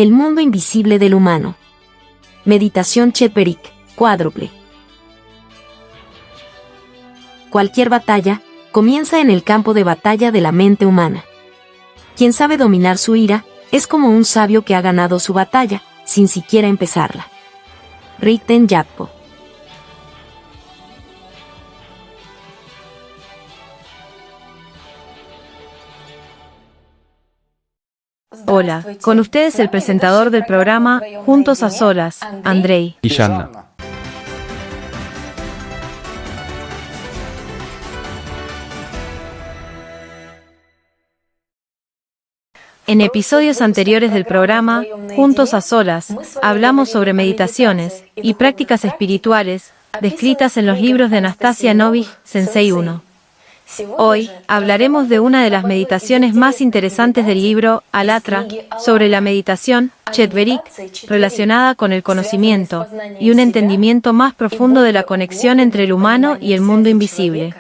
El mundo invisible del humano. Meditación Chet Verik, cuádruple. Cualquier batalla comienza en el campo de batalla de la mente humana. Quien sabe dominar su ira es como un sabio que ha ganado su batalla sin siquiera empezarla. Riten Yakpo. Hola, con ustedes el presentador del programa Juntos a Solas, Andrei. Y Yanna. En episodios anteriores del programa Juntos a Solas, hablamos sobre meditaciones y prácticas espirituales descritas en los libros de Anastasia Novich Sensei 1. Hoy hablaremos de una de las meditaciones más interesantes del libro Alatra sobre la meditación Chet Verik, relacionada con el conocimiento y un entendimiento más profundo de la conexión entre el humano y el mundo invisible.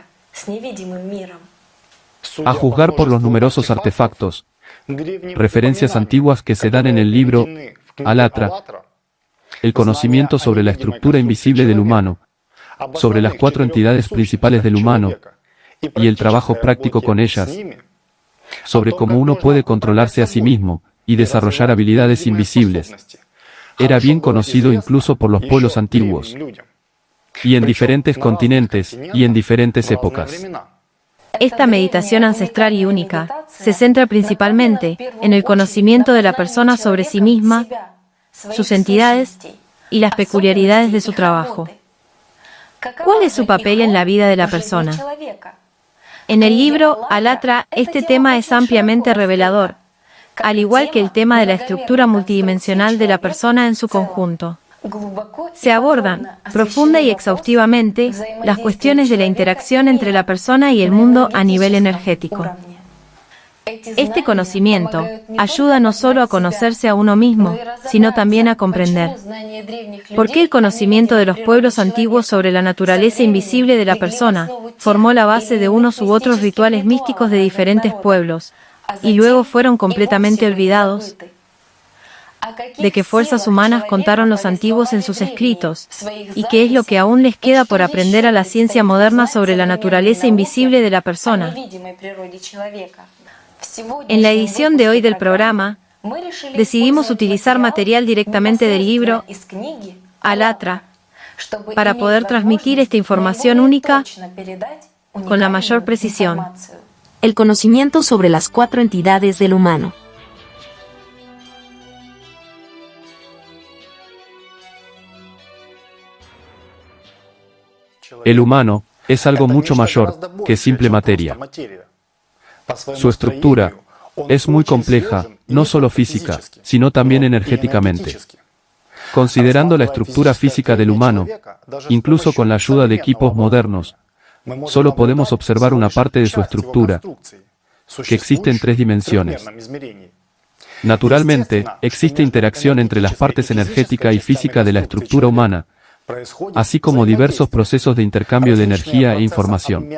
A juzgar por los numerosos artefactos, referencias antiguas que se dan en el libro Alatra, el conocimiento sobre la estructura invisible del humano, sobre las 4 entidades principales del humano, y el trabajo práctico con ellas, sobre cómo uno puede controlarse a sí mismo y desarrollar habilidades invisibles, era bien conocido incluso por los pueblos antiguos, y en diferentes continentes y en diferentes épocas. Esta meditación ancestral y única se centra principalmente en el conocimiento de la persona sobre sí misma, sus entidades y las peculiaridades de su trabajo. ¿Cuál es su papel en la vida de la persona? En el libro Alatra, este tema es ampliamente revelador, al igual que el tema de la estructura multidimensional de la persona en su conjunto. Se abordan, profunda y exhaustivamente, las cuestiones de la interacción entre la persona y el mundo a nivel energético. Este conocimiento ayuda no solo a conocerse a uno mismo, sino también a comprender por qué el conocimiento de los pueblos antiguos sobre la naturaleza invisible de la persona formó la base de unos u otros rituales místicos de diferentes pueblos, y luego fueron completamente olvidados. De qué fuerzas humanas contaron los antiguos en sus escritos, y qué es lo que aún les queda por aprender a la ciencia moderna sobre la naturaleza invisible de la persona. En la edición de hoy del programa, decidimos utilizar material directamente del libro Alatra para poder transmitir esta información única con la mayor precisión. El conocimiento sobre las 4 entidades del humano. El humano es algo mucho mayor que simple materia. Su estructura es muy compleja, no solo física, sino también energéticamente. Considerando la estructura física del humano, incluso con la ayuda de equipos modernos, solo podemos observar una parte de su estructura, que existe en 3 dimensiones. Naturalmente, existe interacción entre las partes energética y física de la estructura humana, así como diversos procesos de intercambio de energía e información.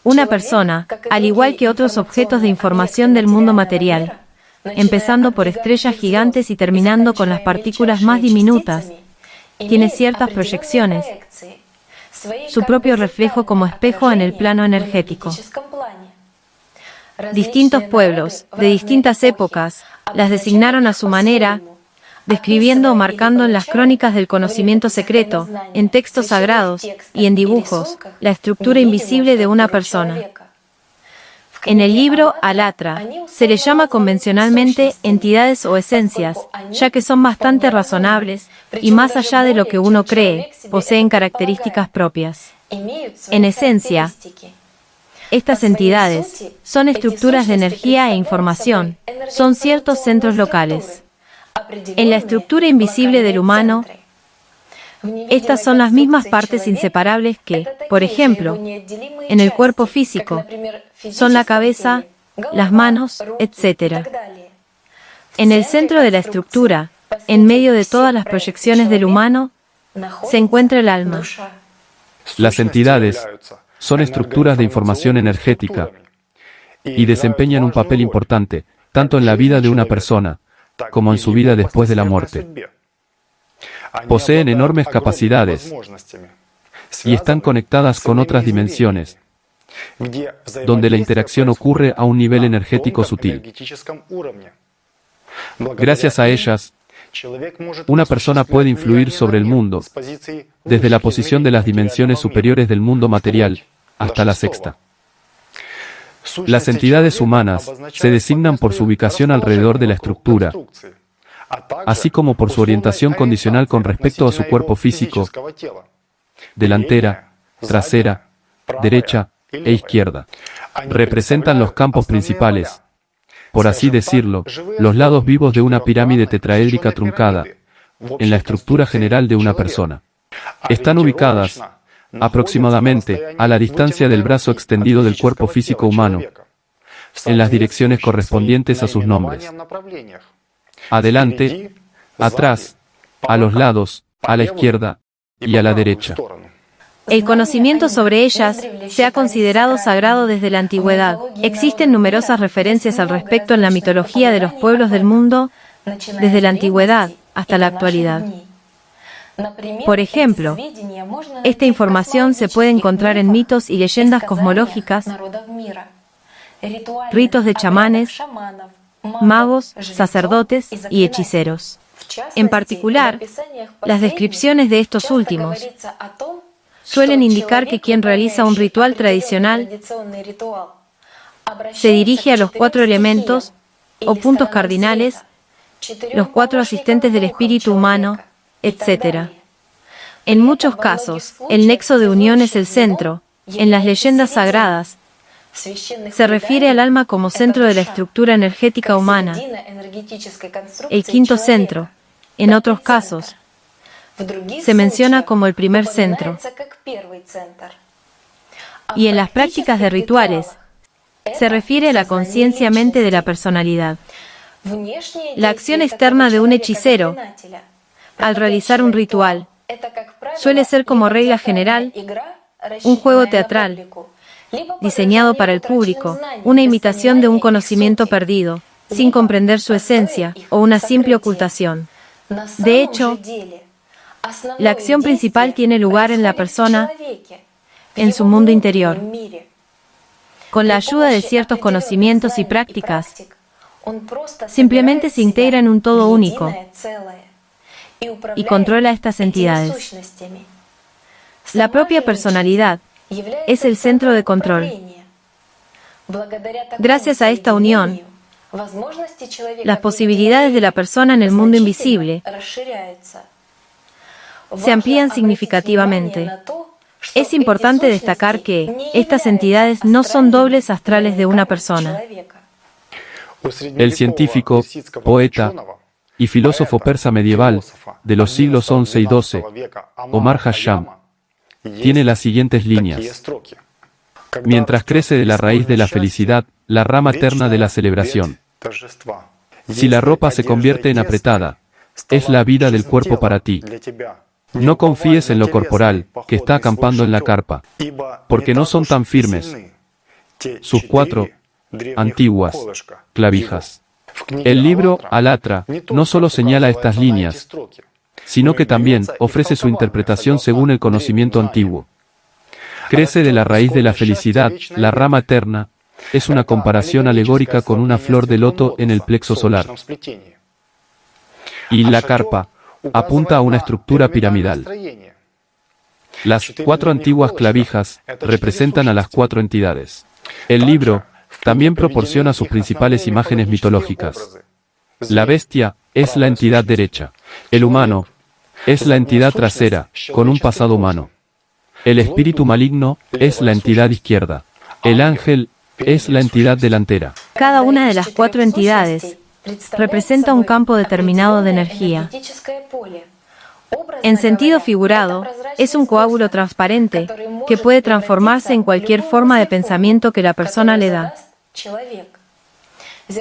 Una persona, al igual que otros objetos de información del mundo material, empezando por estrellas gigantes y terminando con las partículas más diminutas, tiene ciertas proyecciones, su propio reflejo como espejo en el plano energético. Distintos pueblos, de distintas épocas, las designaron a su manera, describiendo o marcando en las crónicas del conocimiento secreto, en textos sagrados y en dibujos, la estructura invisible de una persona. En el libro Alatra, se le llama convencionalmente entidades o esencias, ya que son bastante razonables y más allá de lo que uno cree, poseen características propias. En esencia, estas entidades son estructuras de energía e información, son ciertos centros locales. En la estructura invisible del humano, estas son las mismas partes inseparables que, por ejemplo, en el cuerpo físico, son la cabeza, las manos, etc. En el centro de la estructura, en medio de todas las proyecciones del humano, se encuentra el alma. Las entidades son estructuras de información energética y desempeñan un papel importante tanto en la vida de una persona, como en su vida después de la muerte. Poseen enormes capacidades y están conectadas con otras dimensiones, donde la interacción ocurre a un nivel energético sutil. Gracias a ellas, una persona puede influir sobre el mundo, desde la posición de las dimensiones superiores del mundo material hasta la sexta. Las entidades humanas se designan por su ubicación alrededor de la estructura, así como por su orientación condicional con respecto a su cuerpo físico, delantera, trasera, derecha e izquierda. Representan los campos principales, por así decirlo, los lados vivos de una pirámide tetraédrica truncada, en la estructura general de una persona. Están ubicadas, aproximadamente, a la distancia del brazo extendido del cuerpo físico humano, en las direcciones correspondientes a sus nombres. Adelante, atrás, a los lados, a la izquierda y a la derecha. El conocimiento sobre ellas se ha considerado sagrado desde la antigüedad. Existen numerosas referencias al respecto en la mitología de los pueblos del mundo, desde la antigüedad hasta la actualidad. Por ejemplo, esta información se puede encontrar en mitos y leyendas cosmológicas, ritos de chamanes, magos, sacerdotes y hechiceros. En particular, las descripciones de estos últimos suelen indicar que quien realiza un ritual tradicional se dirige a los 4 elementos o puntos cardinales, los 4 asistentes del espíritu humano, etc. En muchos casos, el nexo de unión es el centro. En las leyendas sagradas, se refiere al alma como centro de la estructura energética humana, el quinto centro. En otros casos, se menciona como el primer centro. Y en las prácticas de rituales, se refiere a la conciencia-mente de la personalidad. La acción externa de un hechicero, al realizar un ritual, suele ser como regla general un juego teatral, diseñado para el público, una imitación de un conocimiento perdido, sin comprender su esencia, o una simple ocultación. De hecho, la acción principal tiene lugar en la persona, en su mundo interior. Con la ayuda de ciertos conocimientos y prácticas, simplemente se integra en un todo único y controla estas entidades. La propia personalidad es el centro de control. Gracias a esta unión, las posibilidades de la persona en el mundo invisible se amplían significativamente. Es importante destacar que estas entidades no son dobles astrales de una persona. El científico, poeta y filósofo persa medieval de los siglos XI y XII, Omar Khayyam, tiene las siguientes líneas. Mientras crece de la raíz de la felicidad, la rama terna de la celebración. Si la ropa se convierte en apretada, es la vida del cuerpo para ti. No confíes en lo corporal, que está acampando en la carpa, porque no son tan firmes sus 4 antiguas clavijas. El libro Alatra no solo señala estas líneas, sino que también ofrece su interpretación según el conocimiento antiguo. Crece de la raíz de la felicidad, la rama eterna, es una comparación alegórica con una flor de loto en el plexo solar. Y la carpa apunta a una estructura piramidal. Las 4 antiguas clavijas representan a las 4 entidades. El libro también proporciona sus principales imágenes mitológicas. La bestia es la entidad derecha. El humano es la entidad trasera, con un pasado humano. El espíritu maligno es la entidad izquierda. El ángel es la entidad delantera. Cada una de las 4 entidades representa un campo determinado de energía. En sentido figurado, es un coágulo transparente que puede transformarse en cualquier forma de pensamiento que la persona le da.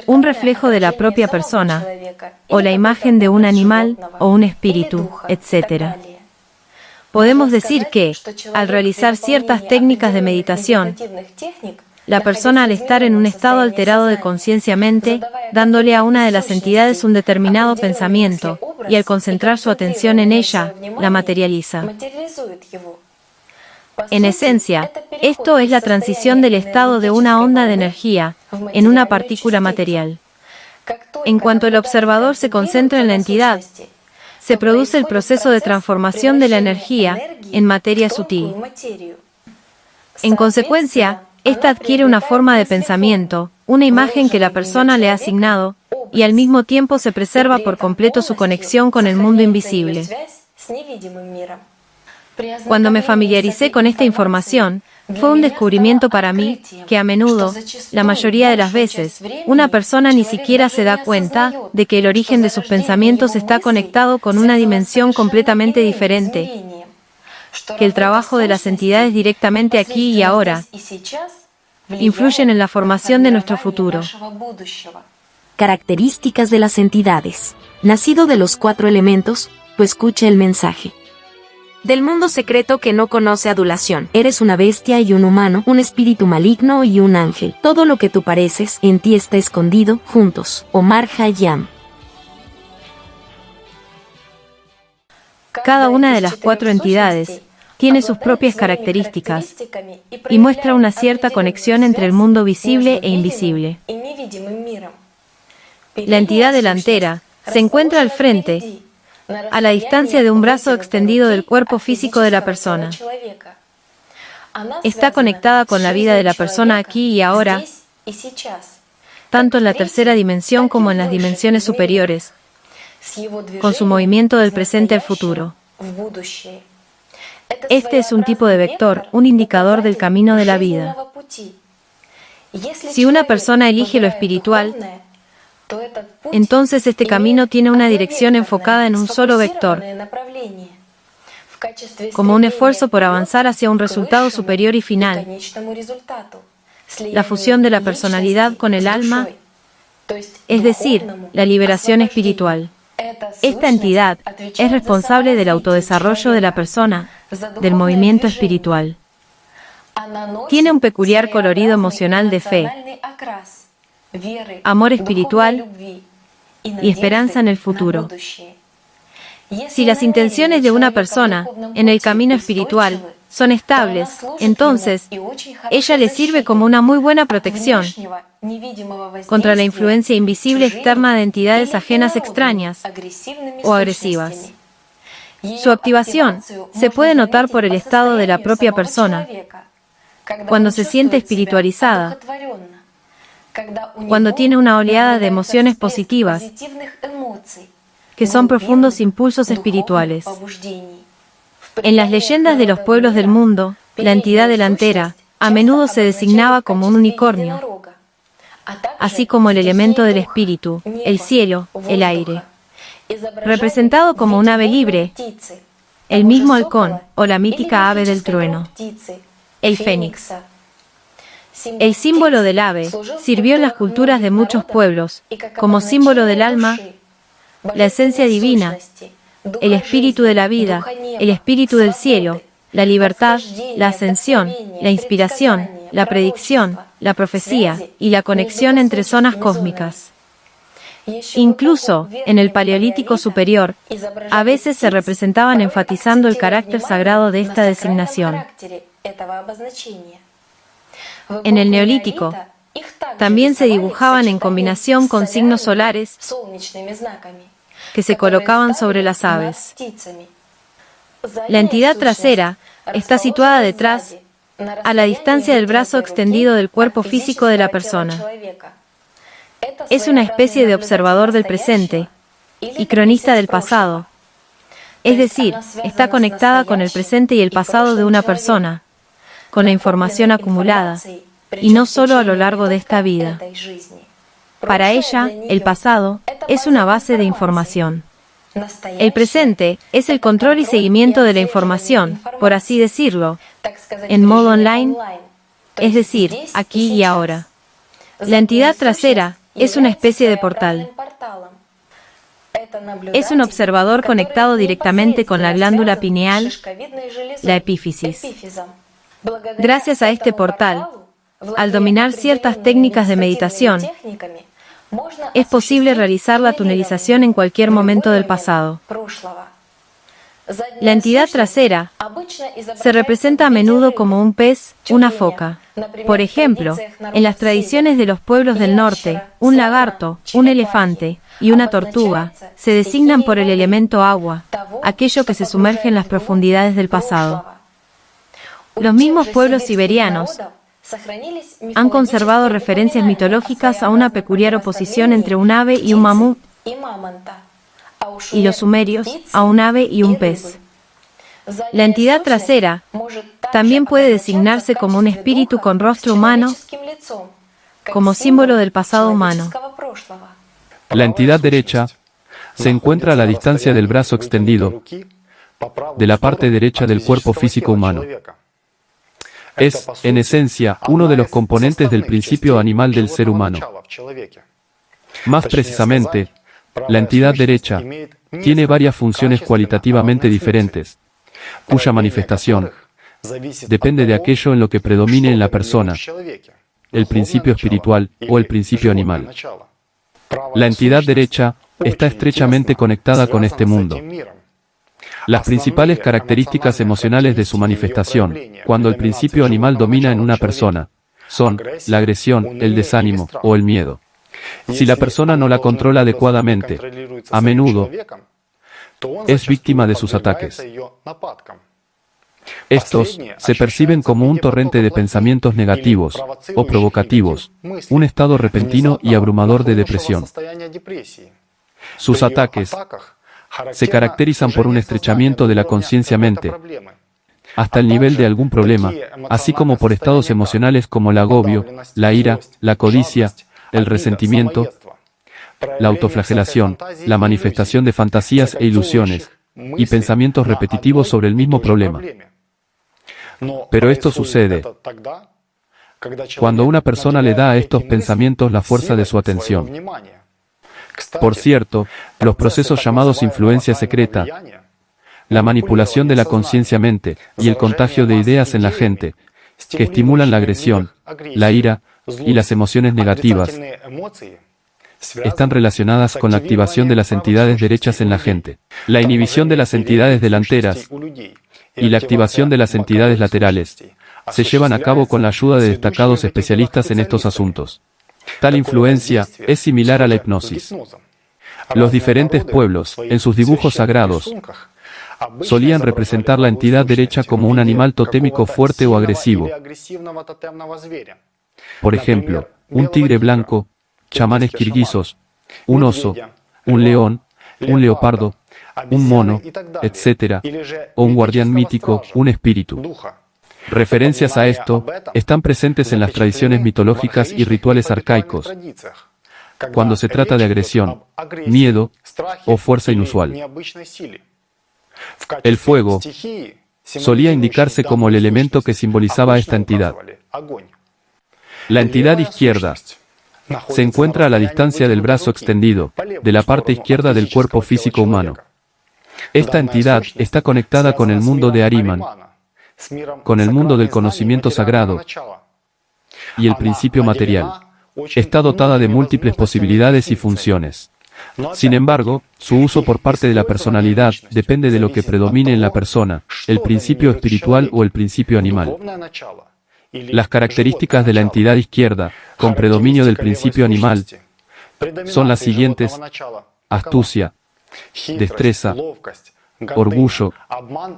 Un reflejo de la propia persona, o la imagen de un animal o un espíritu, etc. Podemos decir que, al realizar ciertas técnicas de meditación, la persona al estar en un estado alterado de conciencia-mente, dándole a una de las entidades un determinado pensamiento, y al concentrar su atención en ella, la materializa. En esencia, esto es la transición del estado de una onda de energía en una partícula material. En cuanto el observador se concentra en la entidad, se produce el proceso de transformación de la energía en materia sutil. En consecuencia, esta adquiere una forma de pensamiento, una imagen que la persona le ha asignado, y al mismo tiempo se preserva por completo su conexión con el mundo invisible. Cuando me familiaricé con esta información, fue un descubrimiento para mí que a menudo, la mayoría de las veces, una persona ni siquiera se da cuenta de que el origen de sus pensamientos está conectado con una dimensión completamente diferente, que el trabajo de las entidades directamente aquí y ahora influyen en la formación de nuestro futuro. Características de las entidades. Nacido de los 4 elementos, pues escucha el mensaje. Del mundo secreto que no conoce adulación. Eres una bestia y un humano, un espíritu maligno y un ángel. Todo lo que tú pareces, en ti está escondido, juntos. Omar Khayyam. Cada una de las 4 entidades tiene sus propias características y muestra una cierta conexión entre el mundo visible e invisible. La entidad delantera se encuentra al frente, a la distancia de un brazo extendido del cuerpo físico de la persona. Está conectada con la vida de la persona aquí y ahora, tanto en la tercera dimensión como en las dimensiones superiores, con su movimiento del presente al futuro. Este es un tipo de vector, un indicador del camino de la vida. Si una persona elige lo espiritual, entonces este camino tiene una dirección enfocada en un solo vector, como un esfuerzo por avanzar hacia un resultado superior y final, la fusión de la personalidad con el alma, es decir, la liberación espiritual. Esta entidad es responsable del autodesarrollo de la persona, del movimiento espiritual. Tiene un peculiar colorido emocional de fe, amor espiritual y esperanza en el futuro. Si las intenciones de una persona en el camino espiritual son estables, entonces ella le sirve como una muy buena protección contra la influencia invisible externa de entidades ajenas extrañas o agresivas. Su activación se puede notar por el estado de la propia persona, cuando se siente espiritualizada, cuando tiene una oleada de emociones positivas, que son profundos impulsos espirituales. En las leyendas de los pueblos del mundo, la entidad delantera a menudo se designaba como un unicornio, así como el elemento del espíritu, el cielo, el aire. Representado como un ave libre, el mismo halcón o la mítica ave del trueno, el fénix. El símbolo del ave sirvió en las culturas de muchos pueblos como símbolo del alma, la esencia divina, el espíritu de la vida, el espíritu del cielo, la libertad, la ascensión, la inspiración, la predicción, la profecía y la conexión entre zonas cósmicas. Incluso, en el Paleolítico superior, a veces se representaban enfatizando el carácter sagrado de esta designación. En el Neolítico, también se dibujaban en combinación con signos solares que se colocaban sobre las aves. La entidad trasera está situada detrás, a la distancia del brazo extendido del cuerpo físico de la persona. Es una especie de observador del presente y cronista del pasado, es decir, está conectada con el presente y el pasado de una persona, con la información acumulada, y no solo a lo largo de esta vida. Para ella, el pasado es una base de información. El presente es el control y seguimiento de la información, por así decirlo, en modo online, es decir, aquí y ahora. La entidad trasera es una especie de portal. Es un observador conectado directamente con la glándula pineal, la epífisis. Gracias a este portal, al dominar ciertas técnicas de meditación, Es posible realizar la tunelización en cualquier momento del pasado. La entidad trasera se representa a menudo como un pez, una foca. Por ejemplo, en las tradiciones de los pueblos del norte, un lagarto, un elefante y una tortuga se designan por el elemento agua, aquello que se sumerge en las profundidades del pasado. Los mismos pueblos siberianos han conservado referencias mitológicas a una peculiar oposición entre un ave y un mamut, y los sumerios a un ave y un pez. La entidad trasera también puede designarse como un espíritu con rostro humano, como símbolo del pasado humano. La entidad derecha se encuentra a la distancia del brazo extendido, de la parte derecha del cuerpo físico humano. Es, en esencia, uno de los componentes del principio animal del ser humano. Más precisamente, la entidad derecha tiene varias funciones cualitativamente diferentes, cuya manifestación depende de aquello en lo que predomine en la persona, el principio espiritual o el principio animal. La entidad derecha está estrechamente conectada con este mundo. Las principales características emocionales de su manifestación, cuando el principio animal domina en una persona, son la agresión, el desánimo o el miedo. Si la persona no la controla adecuadamente, a menudo es víctima de sus ataques. Estos se perciben como un torrente de pensamientos negativos o provocativos, un estado repentino y abrumador de depresión. Sus ataques se caracterizan por un estrechamiento de la conciencia-mente, hasta el nivel de algún problema, así como por estados emocionales como el agobio, la ira, la codicia, el resentimiento, la autoflagelación, la manifestación de fantasías e ilusiones, y pensamientos repetitivos sobre el mismo problema. Pero esto sucede cuando una persona le da a estos pensamientos la fuerza de su atención. Por cierto, los procesos llamados influencia secreta, la manipulación de la conciencia-mente y el contagio de ideas en la gente, que estimulan la agresión, la ira y las emociones negativas, están relacionadas con la activación de las entidades derechas en la gente, la inhibición de las entidades delanteras y la activación de las entidades laterales se llevan a cabo con la ayuda de destacados especialistas en estos asuntos. Tal influencia es similar a la hipnosis. Los diferentes pueblos, en sus dibujos sagrados, solían representar la entidad derecha como un animal totémico fuerte o agresivo. Por ejemplo, un tigre blanco, chamanes kirguisos, un oso, un león, un leopardo, un mono, etc., o un guardián mítico, un espíritu. Referencias a esto están presentes en las tradiciones mitológicas y rituales arcaicos, cuando se trata de agresión, miedo o fuerza inusual. El fuego solía indicarse como el elemento que simbolizaba esta entidad. La entidad izquierda se encuentra a la distancia del brazo extendido, de la parte izquierda del cuerpo físico humano. Esta entidad está conectada con el mundo de Ahriman, con el mundo del conocimiento sagrado y el principio material. Está dotada de múltiples posibilidades y funciones. Sin embargo, su uso por parte de la personalidad depende de lo que predomine en la persona, el principio espiritual o el principio animal. Las características de la entidad izquierda, con predominio del principio animal, son las siguientes: astucia, destreza, orgullo,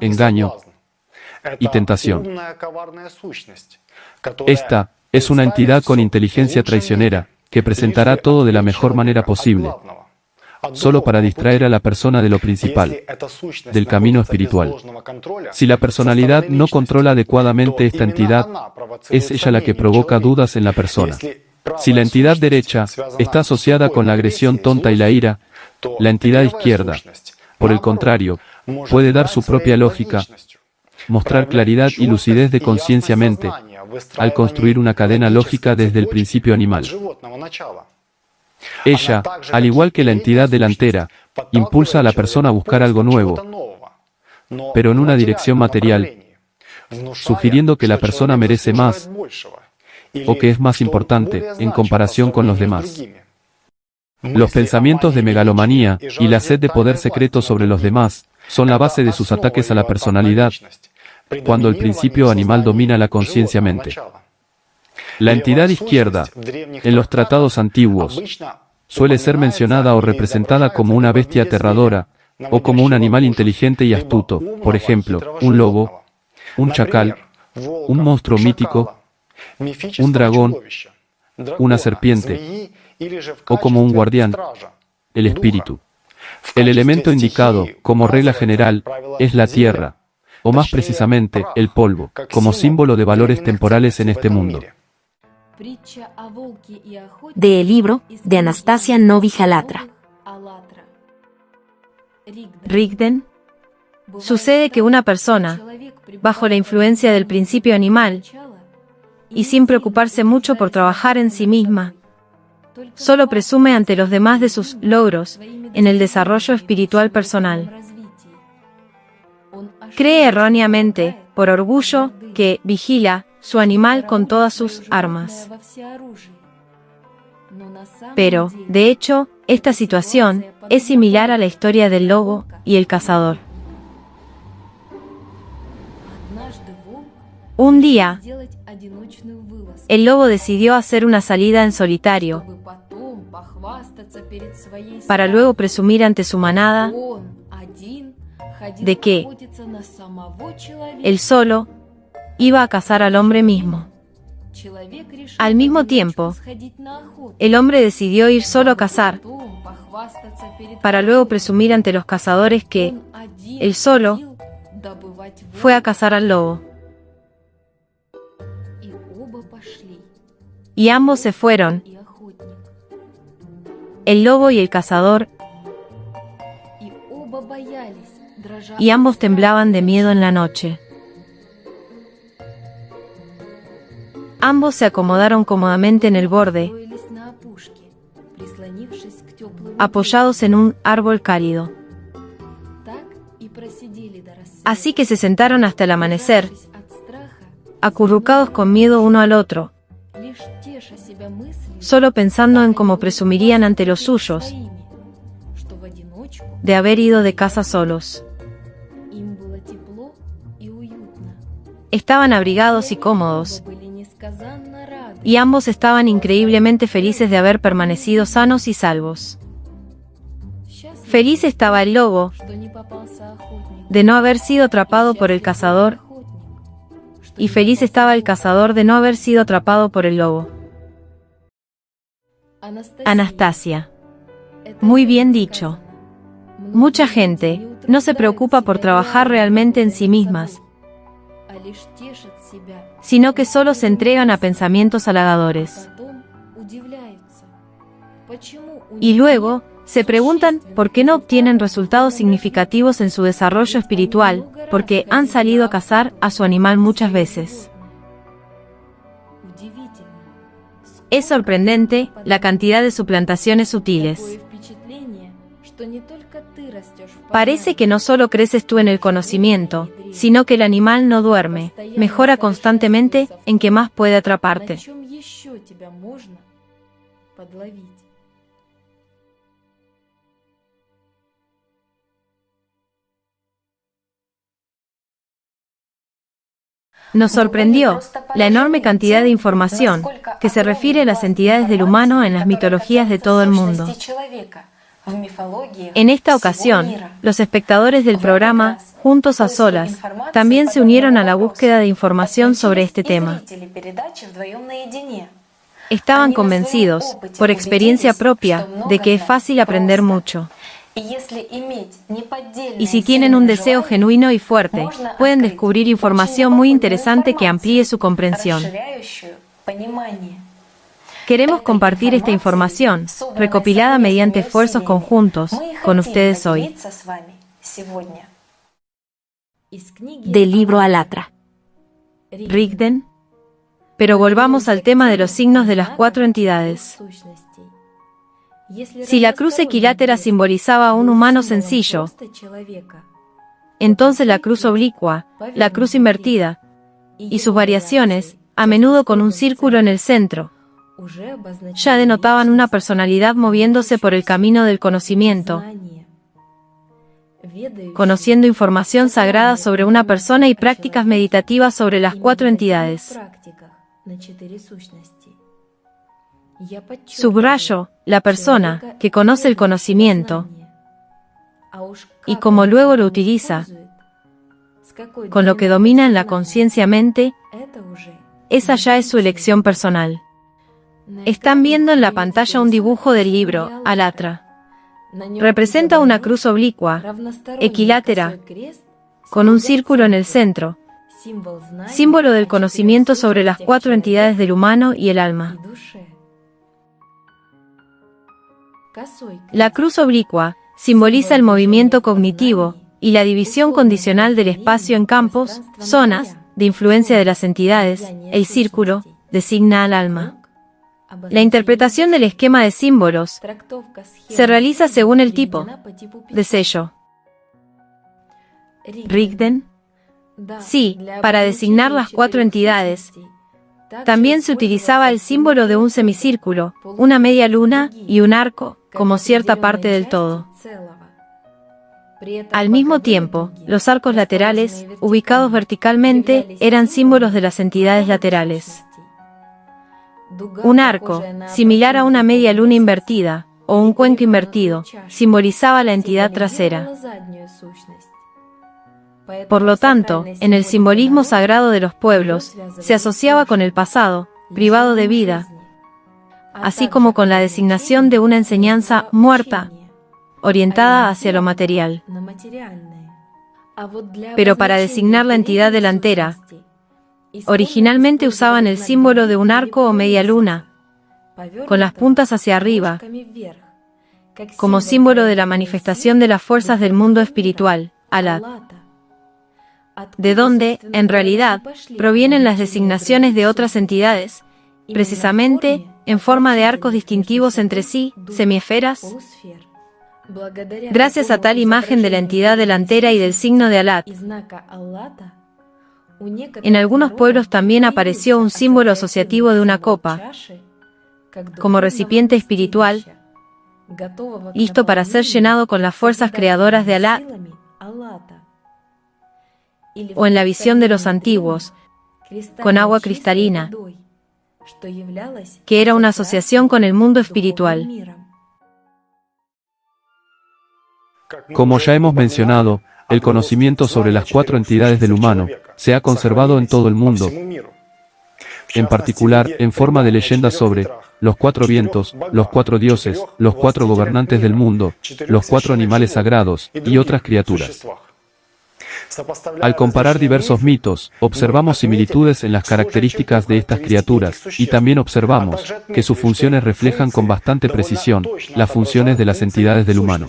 engaño y tentación. Esta es una entidad con inteligencia traicionera, que presentará todo de la mejor manera posible, solo para distraer a la persona de lo principal, del camino espiritual. Si la personalidad no controla adecuadamente esta entidad, es ella la que provoca dudas en la persona. Si la entidad derecha está asociada con la agresión tonta y la ira, la entidad izquierda, por el contrario, puede dar su propia lógica, mostrar claridad y lucidez de conciencia-mente, al construir una cadena lógica desde el principio animal. Ella, al igual que la entidad delantera, impulsa a la persona a buscar algo nuevo, pero en una dirección material, sugiriendo que la persona merece más, o que es más importante, en comparación con los demás. Los pensamientos de megalomanía y la sed de poder secreto sobre los demás son la base de sus ataques a la personalidad, cuando el principio animal domina la conciencia-mente. La entidad izquierda, en los tratados antiguos, suele ser mencionada o representada como una bestia aterradora, o como un animal inteligente y astuto, por ejemplo, un lobo, un chacal, un monstruo mítico, un dragón, una serpiente, o como un guardián, el espíritu. El elemento indicado, como regla general, es la tierra, o más precisamente, el polvo, como símbolo de valores temporales en este mundo. De el libro, de Anastasia Novi-Jalatra. Rigden. Sucede que una persona, bajo la influencia del principio animal, y sin preocuparse mucho por trabajar en sí misma, solo presume ante los demás de sus logros en el desarrollo espiritual personal. Cree erróneamente, por orgullo, que vigila su animal con todas sus armas. Pero, de hecho, esta situación es similar a la historia del lobo y el cazador. Un día, el lobo decidió hacer una salida en solitario, para luego presumir ante su manada de que él solo iba a cazar al hombre mismo. Al mismo tiempo, el hombre decidió ir solo a cazar, para luego presumir ante los cazadores que él solo fue a cazar al lobo. Y ambos se fueron, el lobo y el cazador, y ambos temblaban de miedo en la noche. Ambos se acomodaron cómodamente en el borde, apoyados en un árbol cálido. Así que se sentaron hasta el amanecer, acurrucados con miedo uno al otro, solo pensando en cómo presumirían ante los suyos de haber ido de caza solos. Estaban abrigados y cómodos, y ambos estaban increíblemente felices de haber permanecido sanos y salvos. Feliz estaba el lobo de no haber sido atrapado por el cazador, y feliz estaba el cazador de no haber sido atrapado por el lobo. Anastasia. Muy bien dicho. Mucha gente no se preocupa por trabajar realmente en sí mismas, sino que solo se entregan a pensamientos halagadores. Y luego, se preguntan por qué no obtienen resultados significativos en su desarrollo espiritual, porque han salido a cazar a su animal muchas veces. Es sorprendente la cantidad de suplantaciones sutiles. Parece que no solo creces tú en el conocimiento, sino que el animal no duerme, mejora constantemente en que más puede atraparte. Nos sorprendió la enorme cantidad de información que se refiere a las entidades del humano en las mitologías de todo el mundo. En esta ocasión, los espectadores del programa Juntos a Solas también se unieron a la búsqueda de información sobre este tema. Estaban convencidos, por experiencia propia, de que es fácil aprender mucho. Y si tienen un deseo genuino y fuerte, pueden descubrir información muy interesante que amplíe su comprensión. Queremos compartir esta información, recopilada mediante esfuerzos conjuntos, con ustedes hoy. Del libro Alatra. Rigden. Pero volvamos al tema de los signos de las 4 entidades. Si la cruz equilátera simbolizaba a un humano sencillo, entonces la cruz oblicua, la cruz invertida, y sus variaciones, a menudo con un círculo en el centro, ya denotaban una personalidad moviéndose por el camino del conocimiento, conociendo información sagrada sobre una persona y prácticas meditativas sobre las 4 entidades. Subrayo, la persona, que conoce el conocimiento, y como luego lo utiliza, con lo que domina en la conciencia mente, esa ya es su elección personal. Están viendo en la pantalla un dibujo del libro, Alatra. Representa una cruz oblicua, equilátera, con un círculo en el centro, símbolo del conocimiento sobre las 4 entidades del humano y el alma. La cruz oblicua simboliza el movimiento cognitivo y la división condicional del espacio en campos, zonas, de influencia de las entidades. El círculo designa al alma. La interpretación del esquema de símbolos se realiza según el tipo de sello. Rigden. Sí, para designar las 4 entidades. También se utilizaba el símbolo de un semicírculo, una media luna y un arco, como cierta parte del todo. Al mismo tiempo, los arcos laterales, ubicados verticalmente, eran símbolos de las entidades laterales. Un arco, similar a una media luna invertida, o un cuenco invertido, simbolizaba la entidad trasera. Por lo tanto, en el simbolismo sagrado de los pueblos, se asociaba con el pasado, privado de vida, así como con la designación de una enseñanza muerta, orientada hacia lo material. Pero para designar la entidad delantera, originalmente usaban el símbolo de un arco o media luna, con las puntas hacia arriba, como símbolo de la manifestación de las fuerzas del mundo espiritual, Alat, de donde, en realidad, provienen las designaciones de otras entidades, precisamente, en forma de arcos distintivos entre sí, semiesferas. Gracias a tal imagen de la entidad delantera y del signo de Alat, en algunos pueblos también apareció un símbolo asociativo de una copa, como recipiente espiritual, listo para ser llenado con las fuerzas creadoras de Alat, o en la visión de los antiguos, con agua cristalina, que era una asociación con el mundo espiritual. Como ya hemos mencionado, el conocimiento sobre las 4 entidades del humano se ha conservado en todo el mundo, en particular en forma de leyendas sobre los 4 vientos, los 4 dioses, los 4 gobernantes del mundo, los 4 animales sagrados y otras criaturas. Al comparar diversos mitos, observamos similitudes en las características de estas criaturas, y también observamos que sus funciones reflejan con bastante precisión las funciones de las entidades del humano.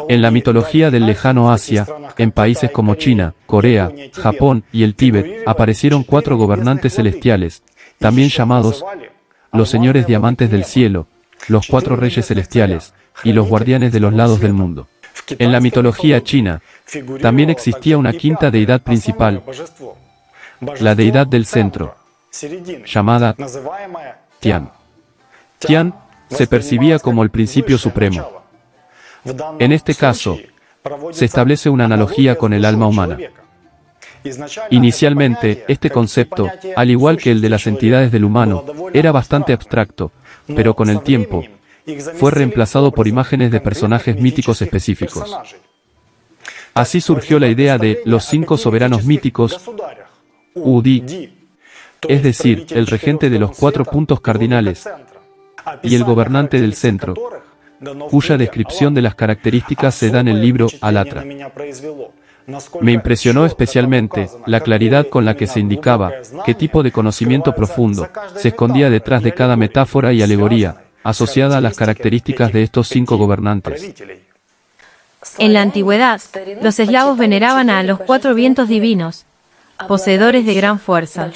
En la mitología del lejano Asia, en países como China, Corea, Japón y el Tíbet, aparecieron 4 gobernantes celestiales, también llamados los señores diamantes del cielo, los 4 reyes celestiales, y los guardianes de los lados del mundo. En la mitología china, también existía una 5ª deidad principal, la deidad del centro, llamada Tian. Tian se percibía como el principio supremo. En este caso, se establece una analogía con el alma humana. Inicialmente, este concepto, al igual que el de las entidades del humano, era bastante abstracto, pero con el tiempo, fue reemplazado por imágenes de personajes míticos específicos. Así surgió la idea de los 5 soberanos míticos, Udi, es decir, el regente de los 4 puntos cardinales, y el gobernante del centro, cuya descripción de las características se da en el libro Alatra. Me impresionó especialmente la claridad con la que se indicaba qué tipo de conocimiento profundo se escondía detrás de cada metáfora y alegoría, asociada a las características de estos 5 gobernantes. En la antigüedad, los eslavos veneraban a los 4 vientos divinos, poseedores de gran fuerza.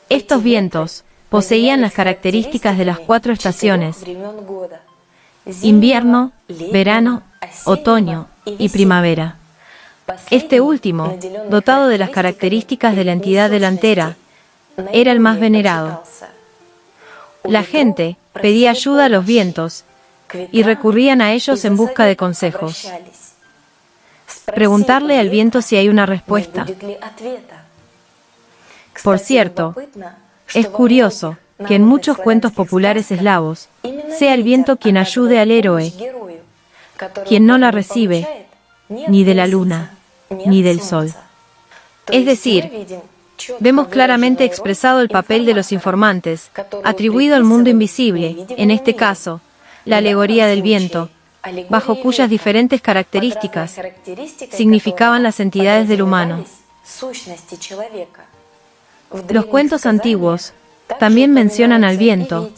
Estos vientos poseían las características de las 4 estaciones: invierno, verano, otoño y primavera. Este último, dotado de las características de la entidad delantera, era el más venerado. La gente pedía ayuda a los vientos y recurrían a ellos en busca de consejos. Preguntarle al viento si hay una respuesta. Por cierto, es curioso que en muchos cuentos populares eslavos sea el viento quien ayude al héroe, quien no la recibe, ni de la luna, ni del sol. Es decir, vemos claramente expresado el papel de los informantes, atribuido al mundo invisible, en este caso, la alegoría del viento, bajo cuyas diferentes características significaban las entidades del humano. Los cuentos antiguos también mencionan al viento,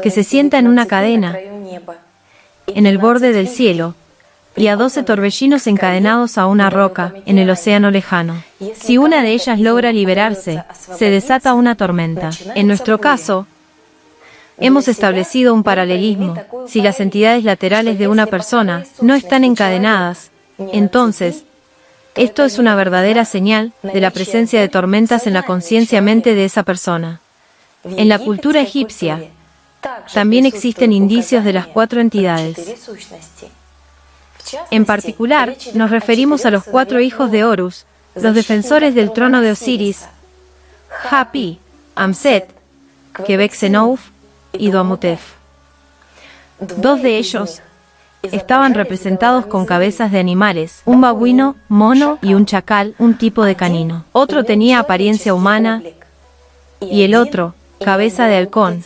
que se sienta en una cadena, en el borde del cielo, y a 12 torbellinos encadenados a una roca, en el océano lejano. Si una de ellas logra liberarse, se desata una tormenta. En nuestro caso, hemos establecido un paralelismo. Si las entidades laterales de una persona no están encadenadas, entonces, esto es una verdadera señal de la presencia de tormentas en la conciencia-mente de esa persona. En la cultura egipcia, también existen indicios de las 4 entidades. En particular, nos referimos a los 4 hijos de Horus, los defensores del trono de Osiris, Hapi, Amset, Quebec-Senouf y Duamutef. 2 de ellos estaban representados con cabezas de animales, un babuino, mono y un chacal, un tipo de canino. Otro tenía apariencia humana y el otro, cabeza de halcón,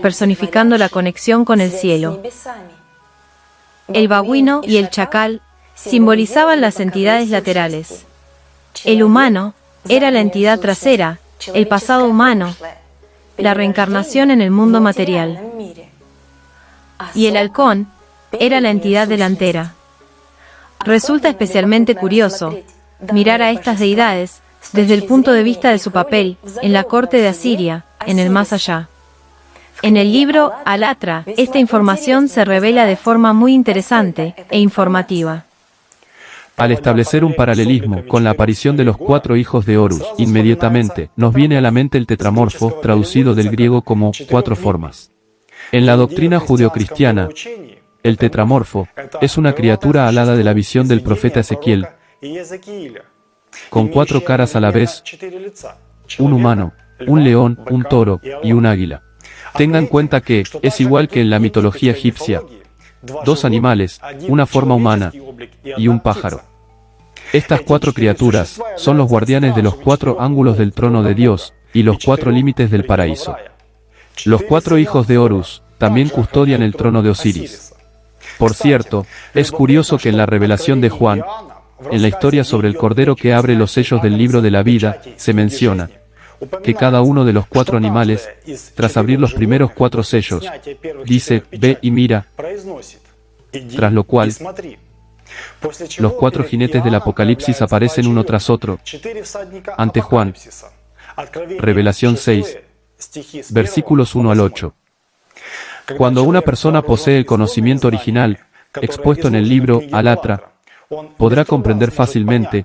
personificando la conexión con el cielo. El babuino y el chacal simbolizaban las entidades laterales. El humano era la entidad trasera, el pasado humano, la reencarnación en el mundo material. Y el halcón era la entidad delantera. Resulta especialmente curioso mirar a estas deidades desde el punto de vista de su papel en la corte de Asiria, en el más allá. En el libro Alatra, esta información se revela de forma muy interesante e informativa. Al establecer un paralelismo con la aparición de los 4 hijos de Horus, inmediatamente nos viene a la mente el tetramorfo, traducido del griego como 4 formas. En la doctrina judeocristiana, el tetramorfo es una criatura alada de la visión del profeta Ezequiel, con 4 caras a la vez, un humano, un león, un toro y un águila. Tenga en cuenta que es igual que en la mitología egipcia, 2 animales, una forma humana y un pájaro. Estas 4 criaturas son los guardianes de los 4 ángulos del trono de Dios y los 4 límites del paraíso. Los 4 hijos de Horus también custodian el trono de Osiris. Por cierto, es curioso que en la revelación de Juan, en la historia sobre el cordero que abre los sellos del libro de la vida, se menciona que cada uno de los 4 animales, tras abrir los primeros 4 sellos, dice, ve y mira, tras lo cual, los 4 jinetes del Apocalipsis aparecen uno tras otro, ante Juan. Revelación 6, versículos 1 al 8. Cuando una persona posee el conocimiento original, expuesto en el libro Alatra, podrá comprender fácilmente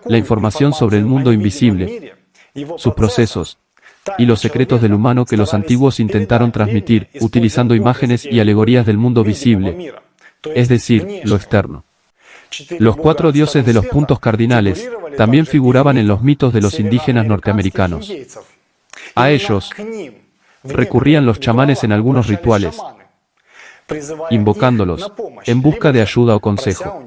la información sobre el mundo invisible, sus procesos, y los secretos del humano que los antiguos intentaron transmitir, utilizando imágenes y alegorías del mundo visible, es decir, lo externo. Los 4 dioses de los puntos cardinales también figuraban en los mitos de los indígenas norteamericanos. A ellos recurrían los chamanes en algunos rituales, invocándolos en busca de ayuda o consejo.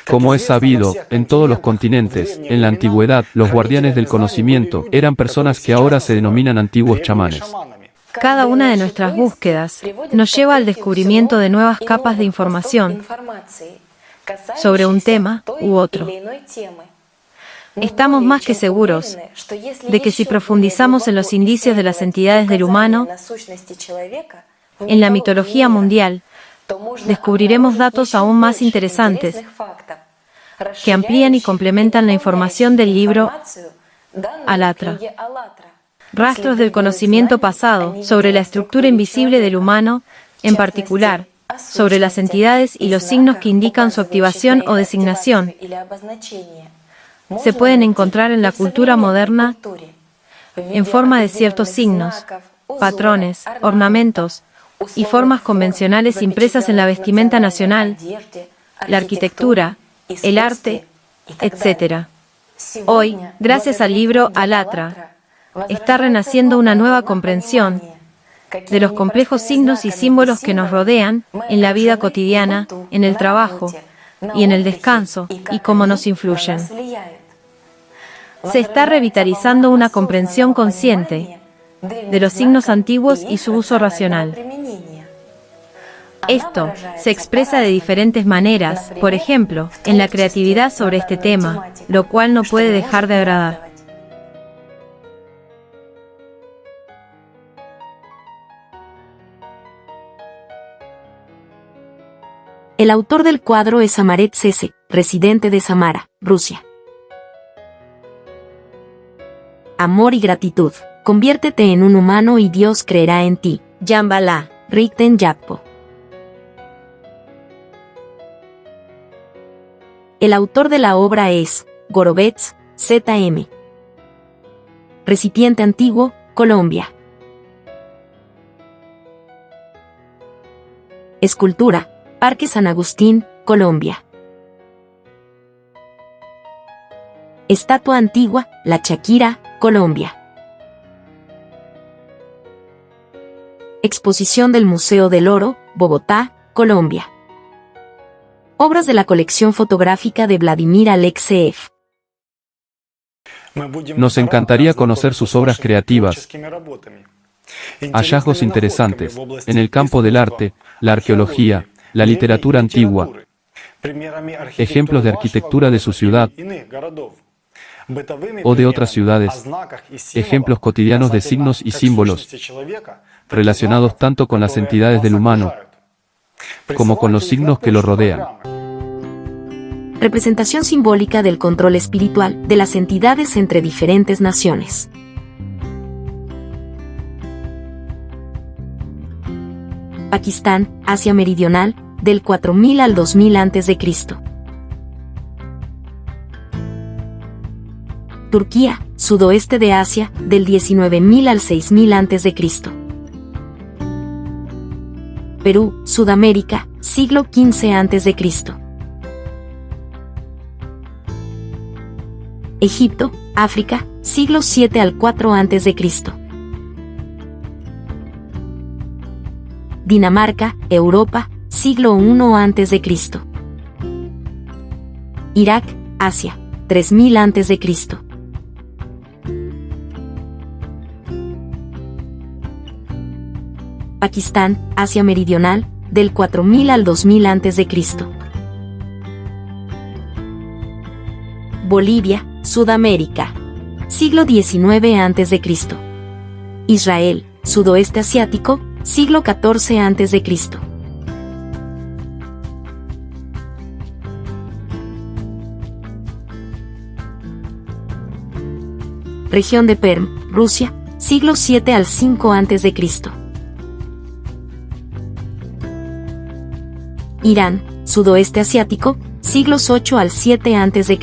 Como es sabido, en todos los continentes, en la antigüedad, los guardianes del conocimiento eran personas que ahora se denominan antiguos chamanes. Cada una de nuestras búsquedas nos lleva al descubrimiento de nuevas capas de información sobre un tema u otro. Estamos más que seguros de que si profundizamos en los indicios de las entidades del humano, en la mitología mundial, descubriremos datos aún más interesantes que amplían y complementan la información del libro Alatra. Rastros del conocimiento pasado sobre la estructura invisible del humano, en particular, sobre las entidades y los signos que indican su activación o designación, se pueden encontrar en la cultura moderna en forma de ciertos signos, patrones, ornamentos y formas convencionales impresas en la vestimenta nacional, la arquitectura, el arte, etc. Hoy, gracias al libro Alatra, está renaciendo una nueva comprensión de los complejos signos y símbolos que nos rodean en la vida cotidiana, en el trabajo y en el descanso, y cómo nos influyen. Se está revitalizando una comprensión consciente de los signos antiguos y su uso racional. Esto se expresa de diferentes maneras, por ejemplo, en la creatividad sobre este tema, lo cual no puede dejar de agradar. El autor del cuadro es Amaret Sese, residente de Samara, Rusia. Amor y gratitud. Conviértete en un humano y Dios creerá en ti. Yambala, Rikten Yakpo. El autor de la obra es Gorovets, Z.M. Recipiente antiguo, Colombia. Escultura, Parque San Agustín, Colombia. Estatua antigua, La Chaquira, Colombia. Exposición del Museo del Oro, Bogotá, Colombia. Obras de la colección fotográfica de Vladimir Alexeev. Nos encantaría conocer sus obras creativas, hallazgos interesantes en el campo del arte, la arqueología, la literatura antigua, ejemplos de arquitectura de su ciudad o de otras ciudades, ejemplos cotidianos de signos y símbolos relacionados tanto con las entidades del humano como con los signos que lo rodean. Representación simbólica del control espiritual de las entidades entre diferentes naciones. Pakistán, Asia Meridional, del 4000 al 2000 a.C. Turquía, sudoeste de Asia, del 19.000 al 6000 a.C. Perú, Sudamérica, siglo XV a.C. Egipto, África, siglo VII al 4 a.C. Dinamarca, Europa, siglo I a.C. Irak, Asia, 3000 a.C. Pakistán, Asia Meridional, del 4000 al 2000 a.C. Bolivia, Sudamérica, siglo XIX a.C. Israel, sudoeste asiático, siglo XIV a.C. Región de Perm, Rusia, siglo VII al 5 a.C. Irán, sudoeste asiático, siglos VIII al 7 a.C.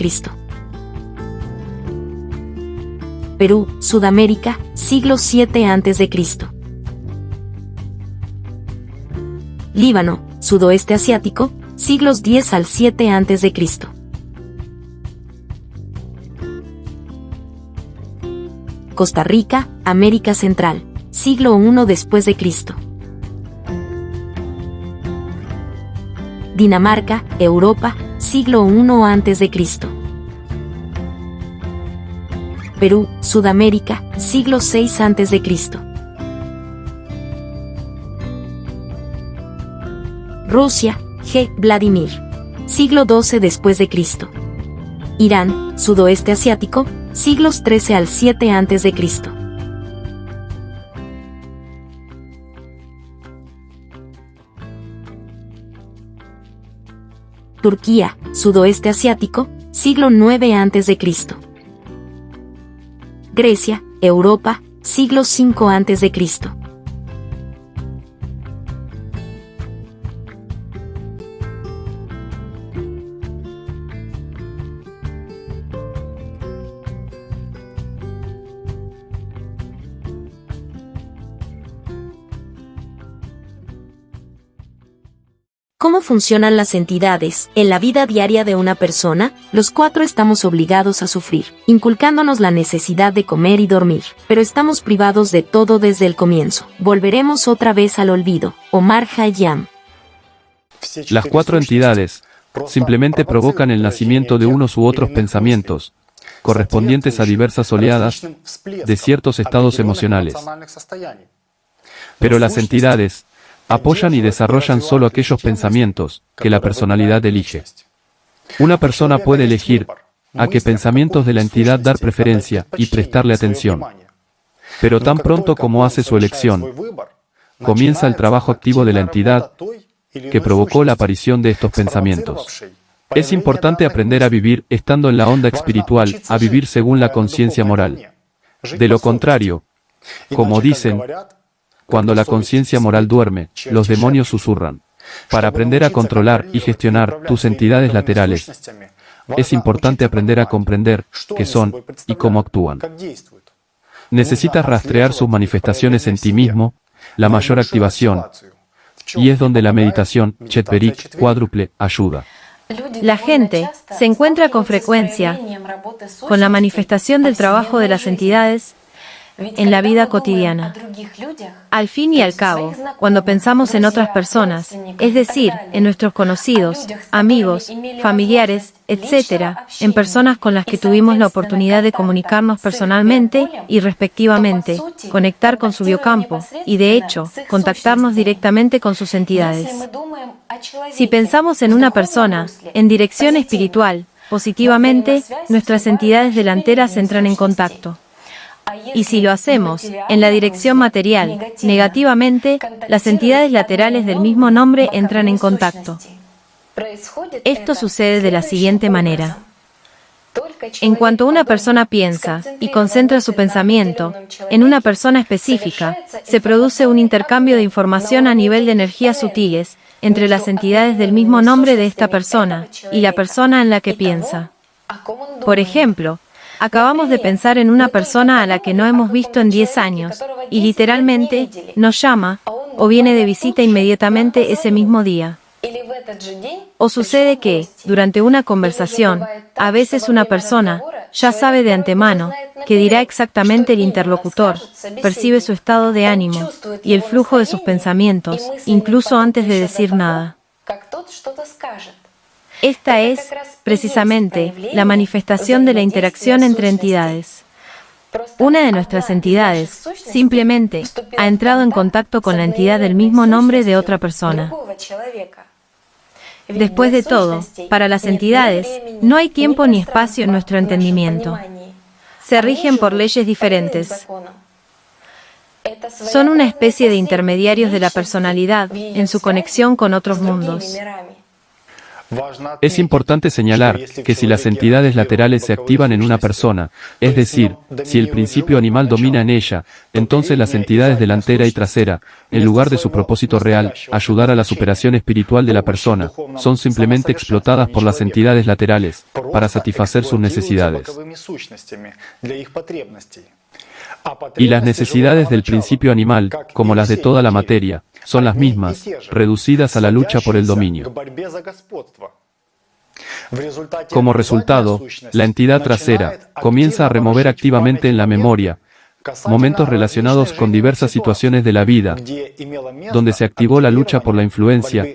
Perú, Sudamérica, siglo VII a.C. Líbano, sudoeste asiático, siglos X al 7 a.C. Costa Rica, América Central, siglo I después de Cristo. Dinamarca, Europa, siglo I a.C. Perú, Sudamérica, siglo VI a.C. Rusia, G. Vladimir, siglo XII después de Cristo. Irán, sudoeste asiático, siglos XIII al 7 a.C. Turquía, sudoeste asiático, siglo IX a.C. Grecia, Europa, siglo V a.C. ¿Cómo funcionan las entidades? En la vida diaria de una persona, los 4 estamos obligados a sufrir, inculcándonos la necesidad de comer y dormir, pero estamos privados de todo desde el comienzo. Volveremos otra vez al olvido. Omar Khayyam. Las 4 entidades simplemente provocan el nacimiento de unos u otros pensamientos, correspondientes a diversas oleadas de ciertos estados emocionales. Pero las entidades apoyan y desarrollan solo aquellos pensamientos que la personalidad elige. Una persona puede elegir a qué pensamientos de la entidad dar preferencia y prestarle atención. Pero tan pronto como hace su elección, comienza el trabajo activo de la entidad que provocó la aparición de estos pensamientos. Es importante aprender a vivir estando en la onda espiritual, a vivir según la conciencia moral. De lo contrario, como dicen, cuando la conciencia moral duerme, los demonios susurran. Para aprender a controlar y gestionar tus entidades laterales, es importante aprender a comprender qué son y cómo actúan. Necesitas rastrear sus manifestaciones en ti mismo, la mayor activación, y es donde la meditación Chetverik cuádruple ayuda. La gente se encuentra con frecuencia con la manifestación del trabajo de las entidades en la vida cotidiana. Al fin y al cabo, cuando pensamos en otras personas, es decir, en nuestros conocidos, amigos, familiares, etc., en personas con las que tuvimos la oportunidad de comunicarnos personalmente y respectivamente, conectar con su biocampo y, de hecho, contactarnos directamente con sus entidades. Si pensamos en una persona, en dirección espiritual, positivamente, nuestras entidades delanteras entran en contacto. Y si lo hacemos en la dirección material, negativamente, las entidades laterales del mismo nombre entran en contacto. Esto sucede de la siguiente manera. En cuanto una persona piensa y concentra su pensamiento en una persona específica, se produce un intercambio de información a nivel de energías sutiles entre las entidades del mismo nombre de esta persona y la persona en la que piensa. Por ejemplo, acabamos de pensar en una persona a la que no hemos visto en 10 años, y literalmente nos llama, o viene de visita inmediatamente ese mismo día. O sucede que, durante una conversación, a veces una persona ya sabe de antemano que dirá exactamente el interlocutor, percibe su estado de ánimo y el flujo de sus pensamientos, incluso antes de decir nada. Esta es, precisamente, la manifestación de la interacción entre entidades. Una de nuestras entidades, simplemente, ha entrado en contacto con la entidad del mismo nombre de otra persona. Después de todo, para las entidades, no hay tiempo ni espacio en nuestro entendimiento. Se rigen por leyes diferentes. Son una especie de intermediarios de la personalidad en su conexión con otros mundos. Es importante señalar que si las entidades laterales se activan en una persona, es decir, si el principio animal domina en ella, entonces las entidades delantera y trasera, en lugar de su propósito real, ayudar a la superación espiritual de la persona, son simplemente explotadas por las entidades laterales, para satisfacer sus necesidades. Y las necesidades del principio animal, como las de toda la materia, son las mismas, reducidas a la lucha por el dominio. Como resultado, la entidad trasera comienza a remover activamente en la memoria momentos relacionados con diversas situaciones de la vida, donde se activó la lucha por la influencia,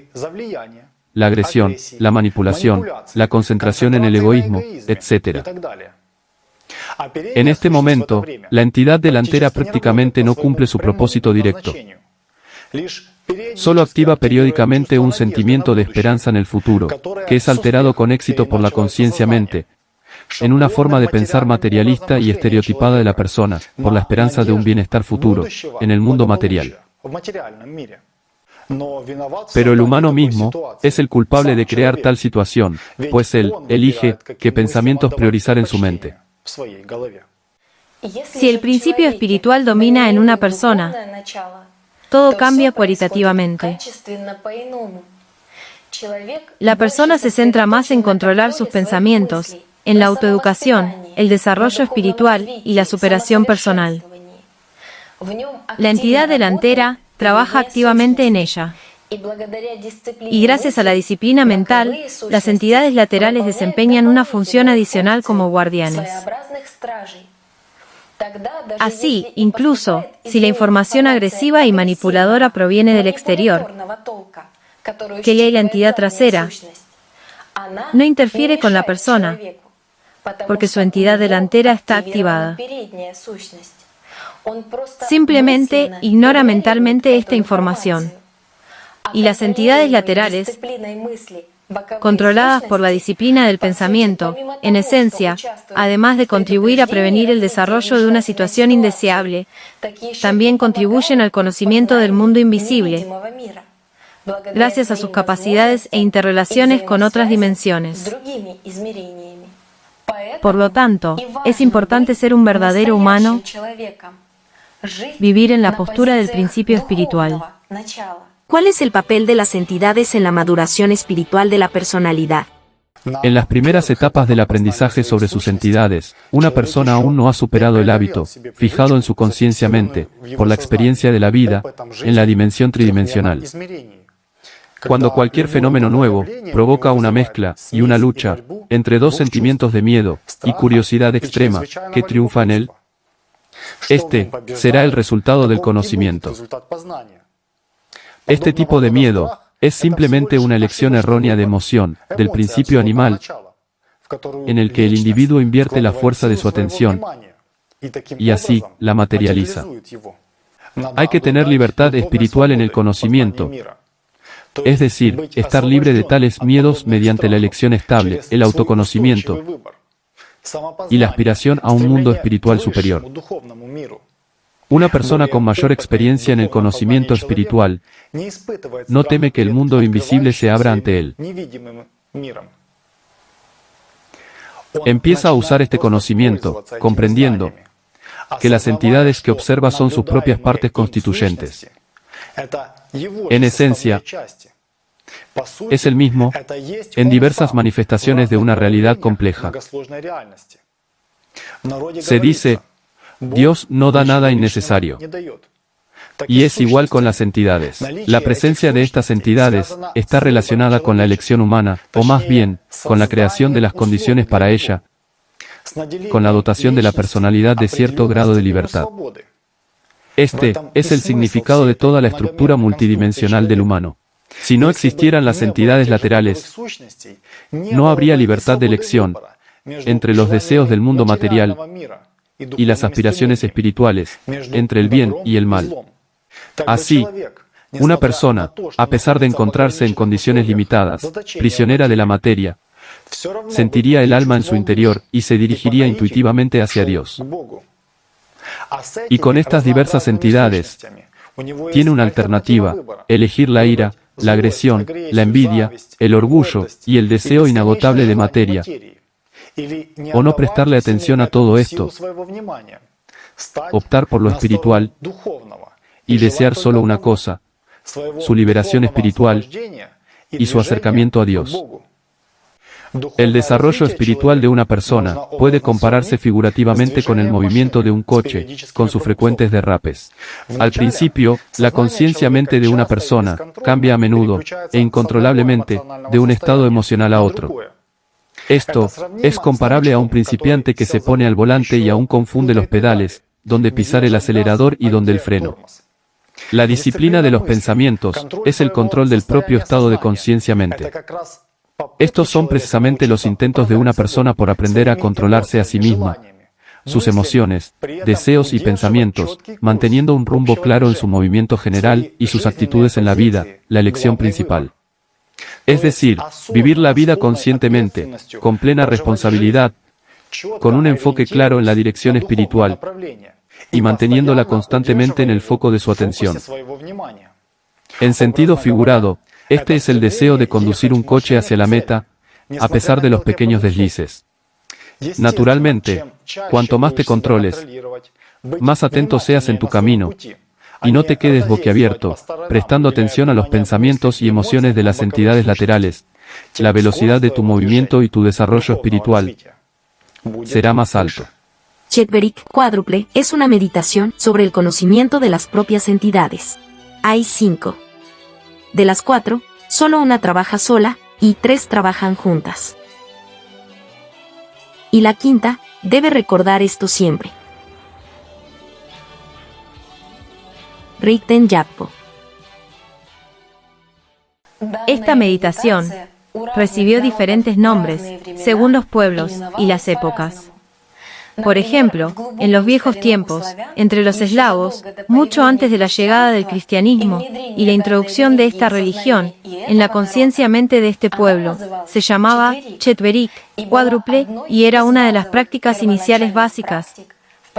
la agresión, la manipulación, la concentración en el egoísmo, etc. En este momento, la entidad delantera prácticamente no cumple su propósito directo. Solo activa periódicamente un sentimiento de esperanza en el futuro, que es alterado con éxito por la conciencia-mente, en una forma de pensar materialista y estereotipada de la persona, por la esperanza de un bienestar futuro, en el mundo material. Pero el humano mismo es el culpable de crear tal situación, pues él elige qué pensamientos priorizar en su mente. Si el principio espiritual domina en una persona, todo cambia cualitativamente. La persona se centra más en controlar sus pensamientos, en la autoeducación, el desarrollo espiritual y la superación personal. La entidad delantera trabaja activamente en ella. Y gracias a la disciplina mental, las entidades laterales desempeñan una función adicional como guardianes. Así, incluso, si la información agresiva y manipuladora proviene del exterior, que hay la entidad trasera, no interfiere con la persona, porque su entidad delantera está activada. Simplemente ignora mentalmente esta información. Y las entidades laterales, controladas por la disciplina del pensamiento, en esencia, además de contribuir a prevenir el desarrollo de una situación indeseable, también contribuyen al conocimiento del mundo invisible, gracias a sus capacidades e interrelaciones con otras dimensiones. Por lo tanto, es importante ser un verdadero humano, vivir en la postura del principio espiritual. ¿Cuál es el papel de las entidades en la maduración espiritual de la personalidad? En las primeras etapas del aprendizaje sobre sus entidades, una persona aún no ha superado el hábito, fijado en su conciencia mente, por la experiencia de la vida, en la dimensión tridimensional. Cuando cualquier fenómeno nuevo provoca una mezcla y una lucha entre dos sentimientos de miedo y curiosidad extrema que triunfa en él, este será el resultado del conocimiento. Este tipo de miedo es simplemente una elección errónea de emoción, del principio animal, en el que el individuo invierte la fuerza de su atención y así la materializa. Hay que tener libertad espiritual en el conocimiento, es decir, estar libre de tales miedos mediante la elección estable, el autoconocimiento y la aspiración a un mundo espiritual superior. Una persona con mayor experiencia en el conocimiento espiritual no teme que el mundo invisible se abra ante él. Empieza a usar este conocimiento, comprendiendo que las entidades que observa son sus propias partes constituyentes. En esencia, es el mismo en diversas manifestaciones de una realidad compleja. Se dice, Dios no da nada innecesario. Y es igual con las entidades. La presencia de estas entidades está relacionada con la elección humana, o más bien, con la creación de las condiciones para ella, con la dotación de la personalidad de cierto grado de libertad. Este es el significado de toda la estructura multidimensional del humano. Si no existieran las entidades laterales, no habría libertad de elección entre los deseos del mundo material y las aspiraciones espirituales, entre el bien y el mal. Así, una persona, a pesar de encontrarse en condiciones limitadas, prisionera de la materia, sentiría el alma en su interior y se dirigiría intuitivamente hacia Dios. Y con estas diversas entidades, tiene una alternativa: elegir la ira, la agresión, la envidia, el orgullo y el deseo inagotable de materia, o no prestarle atención a todo esto, optar por lo espiritual y desear solo una cosa: su liberación espiritual y su acercamiento a Dios. El desarrollo espiritual de una persona puede compararse figurativamente con el movimiento de un coche, con sus frecuentes derrapes. Al principio, la conciencia mente de una persona cambia a menudo e incontrolablemente de un estado emocional a otro. Esto es comparable a un principiante que se pone al volante y aún confunde los pedales, donde pisar el acelerador y donde el freno. La disciplina de los pensamientos es el control del propio estado de conciencia mente. Estos son precisamente los intentos de una persona por aprender a controlarse a sí misma, sus emociones, deseos y pensamientos, manteniendo un rumbo claro en su movimiento general y sus actitudes en la vida, la elección principal. Es decir, vivir la vida conscientemente, con plena responsabilidad, con un enfoque claro en la dirección espiritual, y manteniéndola constantemente en el foco de su atención. En sentido figurado, este es el deseo de conducir un coche hacia la meta, a pesar de los pequeños deslices. Naturalmente, cuanto más te controles, más atento seas en tu camino, y no te quedes boquiabierto, prestando atención a los pensamientos y emociones de las entidades laterales, la velocidad de tu movimiento y tu desarrollo espiritual será más alto. Chet-Beric cuádruple es una meditación sobre el conocimiento de las propias entidades. Hay 5 De las 4, solo una trabaja sola, y 3 trabajan juntas. Y la quinta, debe recordar esto siempre. Rigten Yappo. Esta meditación recibió diferentes nombres según los pueblos y las épocas. Por ejemplo, en los viejos tiempos, entre los eslavos, mucho antes de la llegada del cristianismo y la introducción de esta religión en la conciencia-mente de este pueblo, se llamaba Chetverik, cuádruple, y era una de las prácticas iniciales básicas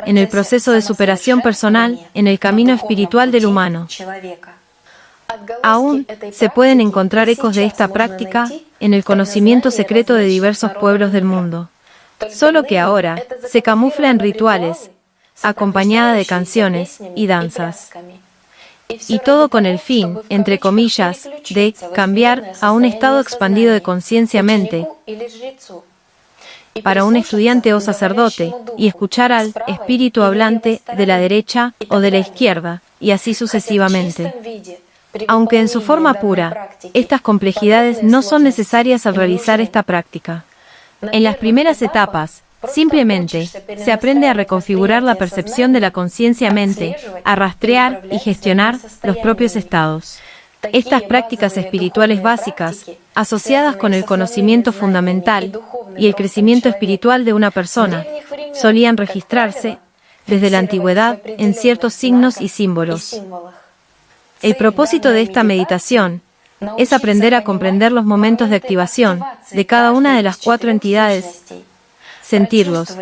en el proceso de superación personal en el camino espiritual del humano. Aún se pueden encontrar ecos de esta práctica en el conocimiento secreto de diversos pueblos del mundo. Solo que ahora se camufla en rituales, acompañada de canciones y danzas. Y todo con el fin, entre comillas, de cambiar a un estado expandido de conciencia-mente para un estudiante o sacerdote, y escuchar al espíritu hablante de la derecha o de la izquierda, y así sucesivamente. Aunque en su forma pura, estas complejidades no son necesarias al realizar esta práctica. En las primeras etapas, simplemente, se aprende a reconfigurar la percepción de la conciencia-mente, a rastrear y gestionar los propios estados. Estas prácticas espirituales básicas, asociadas con el conocimiento fundamental y el crecimiento espiritual de una persona, solían registrarse, desde la antigüedad, en ciertos signos y símbolos. El propósito de esta meditación es aprender a comprender los momentos de activación de cada una de las 4 entidades, sentirlos,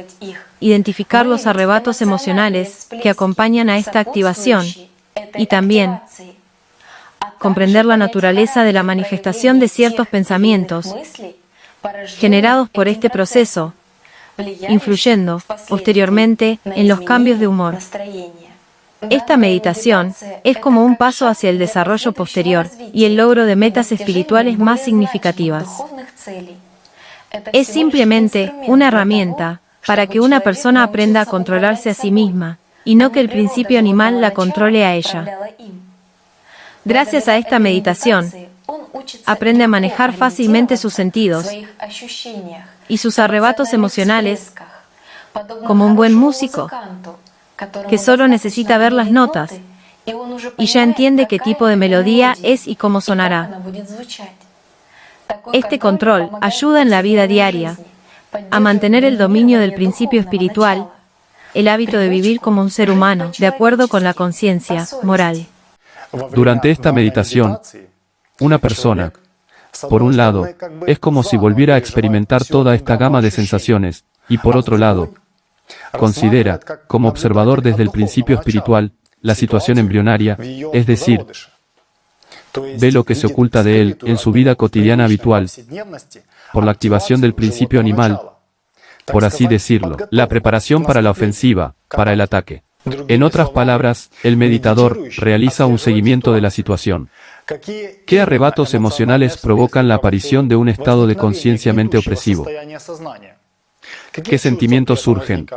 identificar los arrebatos emocionales que acompañan a esta activación y también comprender la naturaleza de la manifestación de ciertos pensamientos generados por este proceso, influyendo posteriormente en los cambios de humor. Esta meditación es como un paso hacia el desarrollo posterior y el logro de metas espirituales más significativas. Es simplemente una herramienta para que una persona aprenda a controlarse a sí misma, y no que el principio animal la controle a ella. Gracias a esta meditación, aprende a manejar fácilmente sus sentidos y sus arrebatos emocionales como un buen músico, que solo necesita ver las notas y ya entiende qué tipo de melodía es y cómo sonará. Este control ayuda en la vida diaria a mantener el dominio del principio espiritual, el hábito de vivir como un ser humano, de acuerdo con la conciencia moral. Durante esta meditación, una persona, por un lado, es como si volviera a experimentar toda esta gama de sensaciones, y por otro lado, considera, como observador desde el principio espiritual, la situación embrionaria, es decir, ve lo que se oculta de él en su vida cotidiana habitual, por la activación del principio animal, por así decirlo, la preparación para la ofensiva, para el ataque. En otras palabras, el meditador realiza un seguimiento de la situación. ¿Qué arrebatos emocionales provocan la aparición de un estado de conciencia-mente opresivo? ¿Qué sentimientos surgen?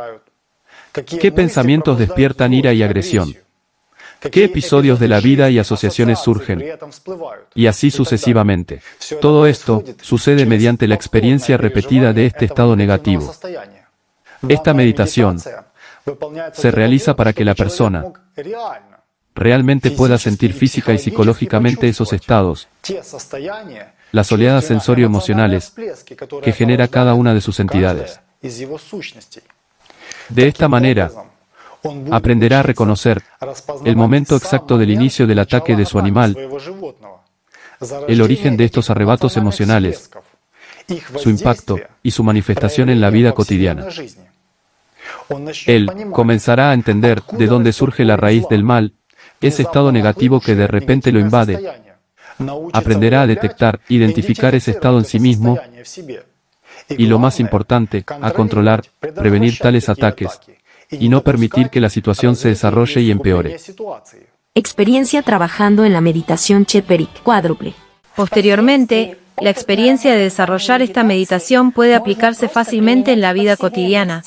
¿Qué pensamientos despiertan ira y agresión? ¿Qué episodios de la vida y asociaciones surgen? Y así sucesivamente. Todo esto sucede mediante la experiencia repetida de este estado negativo. Esta meditación se realiza para que la persona realmente pueda sentir física y psicológicamente esos estados, las oleadas sensorio-emocionales que genera cada una de sus entidades. De esta manera, aprenderá a reconocer el momento exacto del inicio del ataque de su animal, el origen de estos arrebatos emocionales, su impacto y su manifestación en la vida cotidiana. Él comenzará a entender de dónde surge la raíz del mal, ese estado negativo que de repente lo invade. Aprenderá a detectar, identificar ese estado en sí mismo y, lo más importante, a controlar, prevenir tales ataques y no permitir que la situación se desarrolle y empeore. Experiencia trabajando en la meditación Chetverik cuádruple. Posteriormente, la experiencia de desarrollar esta meditación puede aplicarse fácilmente en la vida cotidiana,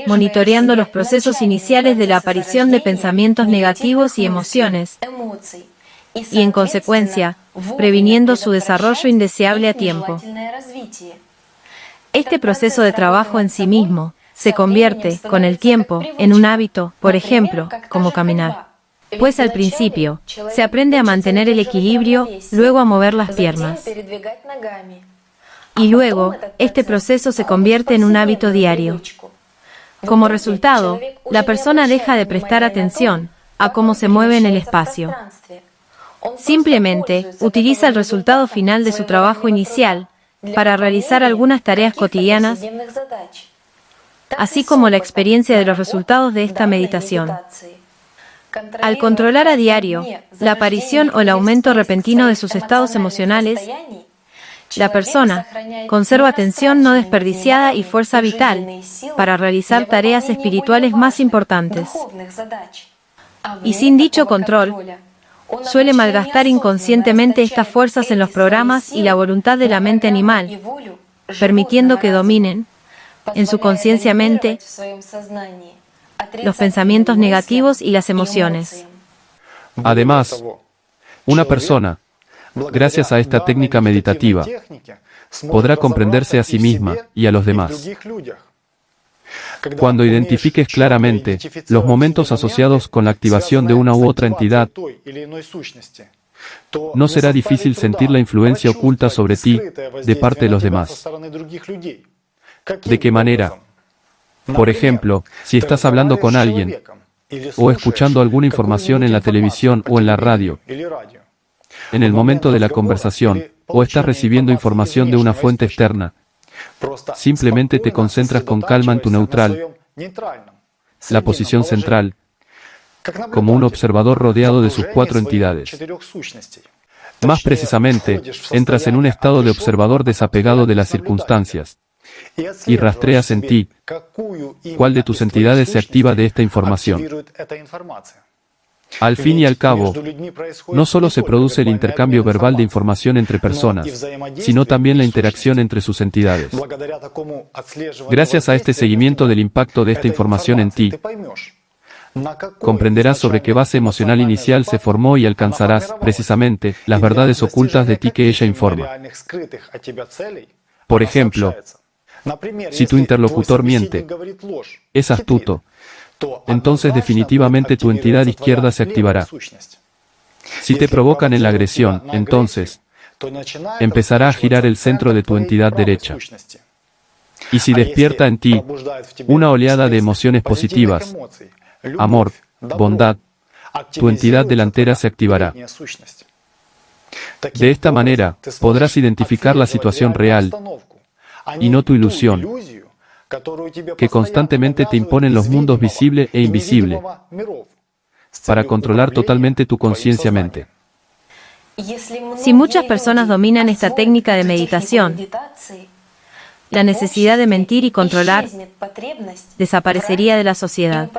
monitoreando los procesos iniciales de la aparición de pensamientos negativos y emociones, y en consecuencia, previniendo su desarrollo indeseable a tiempo. Este proceso de trabajo en sí mismo se convierte, con el tiempo, en un hábito, por ejemplo, como caminar. Pues al principio, se aprende a mantener el equilibrio, luego a mover las piernas. Y luego, este proceso se convierte en un hábito diario. Como resultado, la persona deja de prestar atención a cómo se mueve en el espacio. Simplemente, utiliza el resultado final de su trabajo inicial para realizar algunas tareas cotidianas, así como la experiencia de los resultados de esta meditación. Al controlar a diario la aparición o el aumento repentino de sus estados emocionales, la persona conserva atención no desperdiciada y fuerza vital para realizar tareas espirituales más importantes. Y sin dicho control, suele malgastar inconscientemente estas fuerzas en los programas y la voluntad de la mente animal, permitiendo que dominen, en su conciencia mente, los pensamientos negativos y las emociones. Además, una persona, gracias a esta técnica meditativa, podrá comprenderse a sí misma y a los demás. Cuando identifiques claramente los momentos asociados con la activación de una u otra entidad, no será difícil sentir la influencia oculta sobre ti de parte de los demás. ¿De qué manera? Por ejemplo, si estás hablando con alguien o escuchando alguna información en la televisión o en la radio, en el momento de la conversación, o estás recibiendo información de una fuente externa, simplemente te concentras con calma en tu neutral, la posición central, como un observador rodeado de sus cuatro entidades. Más precisamente, entras en un estado de observador desapegado de las circunstancias, y rastreas en ti cuál de tus entidades se activa de esta información. Al fin y al cabo, no solo se produce el intercambio verbal de información entre personas, sino también la interacción entre sus entidades. Gracias a este seguimiento del impacto de esta información en ti, comprenderás sobre qué base emocional inicial se formó y alcanzarás, precisamente, las verdades ocultas de ti que ella informa. Por ejemplo, si tu interlocutor miente, es astuto, entonces definitivamente tu entidad izquierda se activará. Si te provocan en la agresión, entonces empezará a girar el centro de tu entidad derecha. Y si despierta en ti una oleada de emociones positivas, amor, bondad, tu entidad delantera se activará. De esta manera, podrás identificar la situación real, y no tu ilusión, que constantemente te imponen los mundos visible e invisible, para controlar totalmente tu conciencia-mente. Si muchas personas dominan esta técnica de meditación, la necesidad de mentir y controlar desaparecería de la sociedad.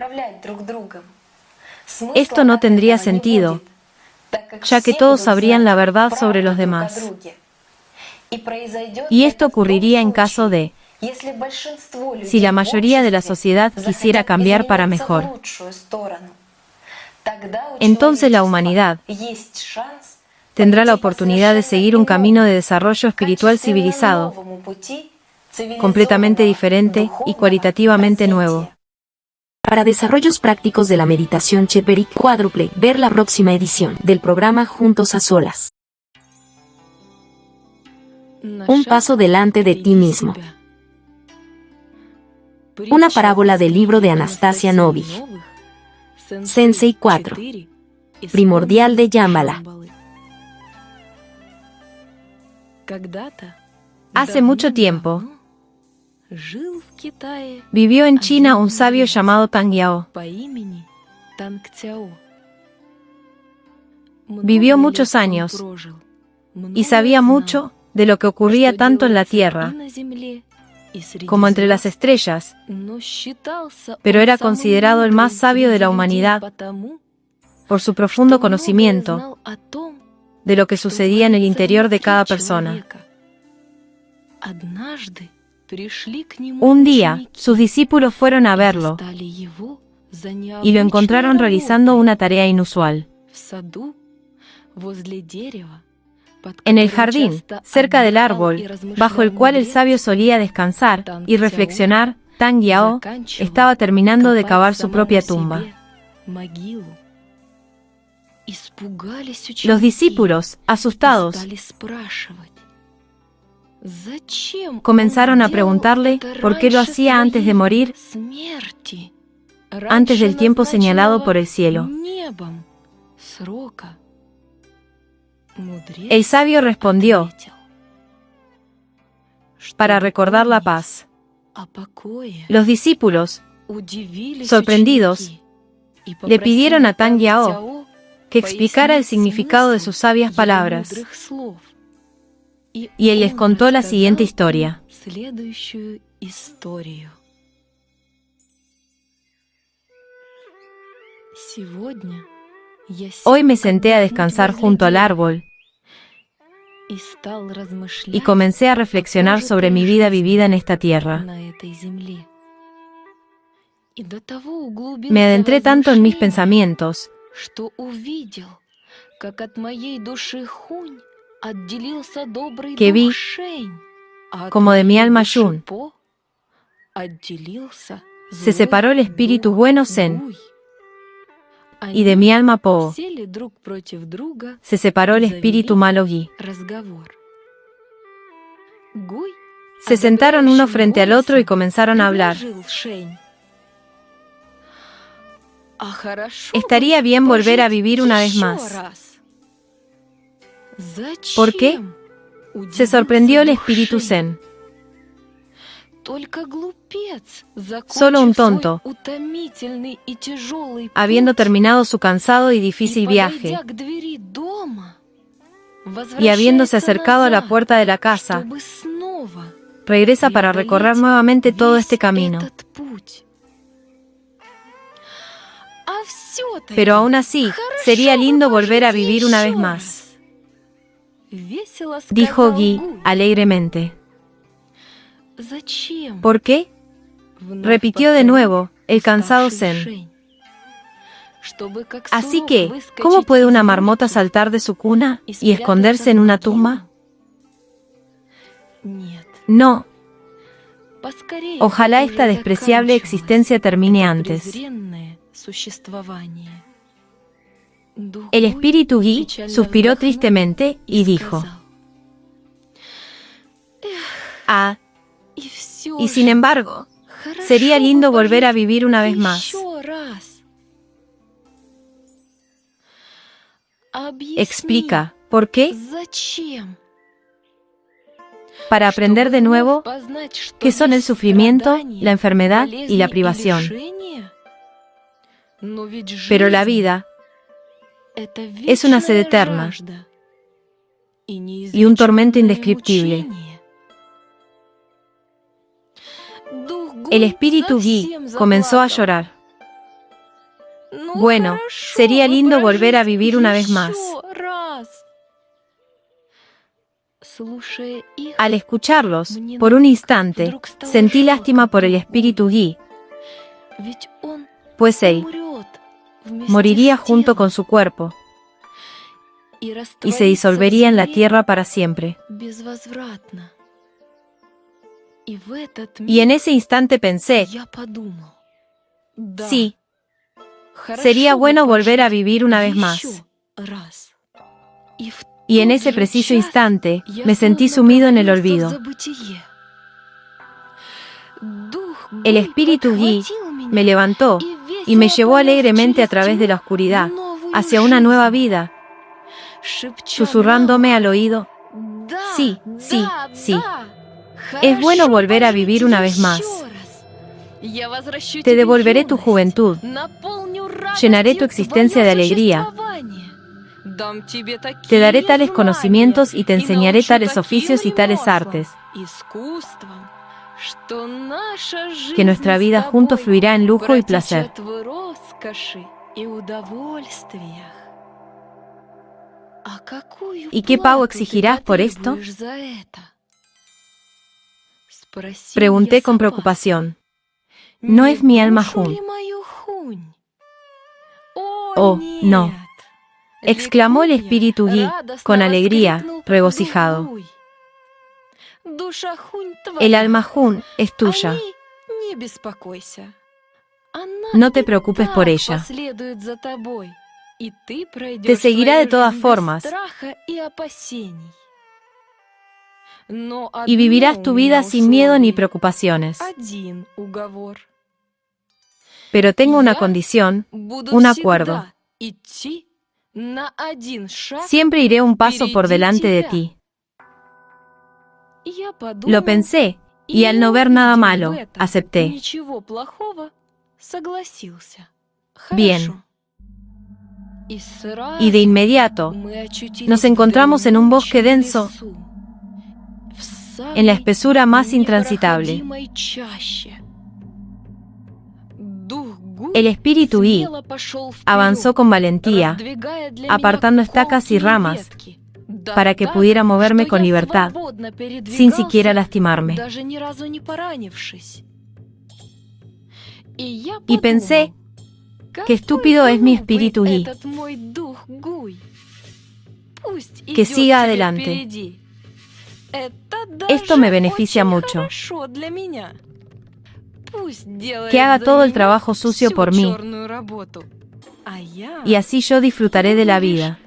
Esto no tendría sentido, ya que todos sabrían la verdad sobre los demás. Y esto ocurriría en caso de, si la mayoría de la sociedad quisiera cambiar para mejor. Entonces la humanidad tendrá la oportunidad de seguir un camino de desarrollo espiritual civilizado, completamente diferente y cualitativamente nuevo. Para desarrollos prácticos de la meditación Cheperic cuádruple, ver la próxima edición del programa Juntos a Solas. Un paso delante de ti mismo. Una parábola del libro de Anastasia Novich. Sensei 4. Primordial de Yámbala. Hace mucho tiempo, vivió en China un sabio llamado Tang Yao. Vivió muchos años y sabía mucho de lo que ocurría tanto en la tierra como entre las estrellas, pero era considerado el más sabio de la humanidad por su profundo conocimiento de lo que sucedía en el interior de cada persona. Un día, sus discípulos fueron a verlo y lo encontraron realizando una tarea inusual. En el jardín, cerca del árbol, bajo el cual el sabio solía descansar y reflexionar, Tang Yao estaba terminando de cavar su propia tumba. Los discípulos, asustados, comenzaron a preguntarle por qué lo hacía antes de morir, antes del tiempo señalado por el cielo. El sabio respondió: para recordar la paz. Los discípulos, sorprendidos, le pidieron a Tang Yao que explicara el significado de sus sabias palabras. Y él les contó la siguiente historia. Hoy me senté a descansar junto al árbol y comencé a reflexionar sobre mi vida vivida en esta tierra. Me adentré tanto en mis pensamientos que vi como de mi alma Yun se separó el espíritu bueno Zen, y de mi alma Po se separó el espíritu malo Gui. Se sentaron uno frente al otro y comenzaron a hablar. Estaría bien volver a vivir una vez más. ¿Por qué? Se sorprendió el espíritu Zen. Solo un tonto, habiendo terminado su cansado y difícil viaje, y habiéndose acercado a la puerta de la casa, regresa para recorrer nuevamente todo este camino. Pero aún así, sería lindo volver a vivir una vez más, dijo Gui alegremente. ¿Por qué? Repitió de nuevo el cansado Zen. Así que, ¿cómo puede una marmota saltar de su cuna y esconderse en una tumba? No. Ojalá esta despreciable existencia termine antes. El espíritu Gui suspiró tristemente y dijo: ah, y sin embargo, sería lindo volver a vivir una vez más. Explica, ¿por qué? Para aprender de nuevo qué son el sufrimiento, la enfermedad y la privación. Pero la vida es una sed eterna y un tormento indescriptible. El espíritu Gui comenzó a llorar. Bueno, sería lindo volver a vivir una vez más. Al escucharlos, por un instante, sentí lástima por el espíritu Gui, pues él moriría junto con su cuerpo y se disolvería en la tierra para siempre. Y en ese instante pensé, sí, sería bueno volver a vivir una vez más. Y en ese preciso instante me sentí sumido en el olvido. El espíritu Gui me levantó y me llevó alegremente a través de la oscuridad, hacia una nueva vida, susurrándome al oído: sí, sí, sí. Es bueno volver a vivir una vez más. Te devolveré tu juventud. Llenaré tu existencia de alegría. Te daré tales conocimientos y te enseñaré tales oficios y tales artes, que nuestra vida juntos fluirá en lujo y placer. ¿Y qué pago exigirás por esto? Pregunté con preocupación. ¿No es mi alma Jun? Oh, no. exclamó el espíritu Yi, con alegría, regocijado. El alma Hun es tuya. No te preocupes por ella. Te seguirá de todas formas y vivirás tu vida sin miedo ni preocupaciones. Pero tengo una condición, un acuerdo. Siempre iré un paso por delante de ti. Lo pensé, y al no ver nada malo, acepté. Bien. Y de inmediato, nos encontramos en un bosque denso, en la espesura más intransitable. El espíritu Yi avanzó con valentía, apartando estacas y ramas, para que pudiera moverme con libertad, sin siquiera lastimarme. Y pensé, qué estúpido es mi espíritu Yi. Que siga adelante. Esto me beneficia mucho. Que haga todo el trabajo sucio por mí. Y así yo disfrutaré de la vida.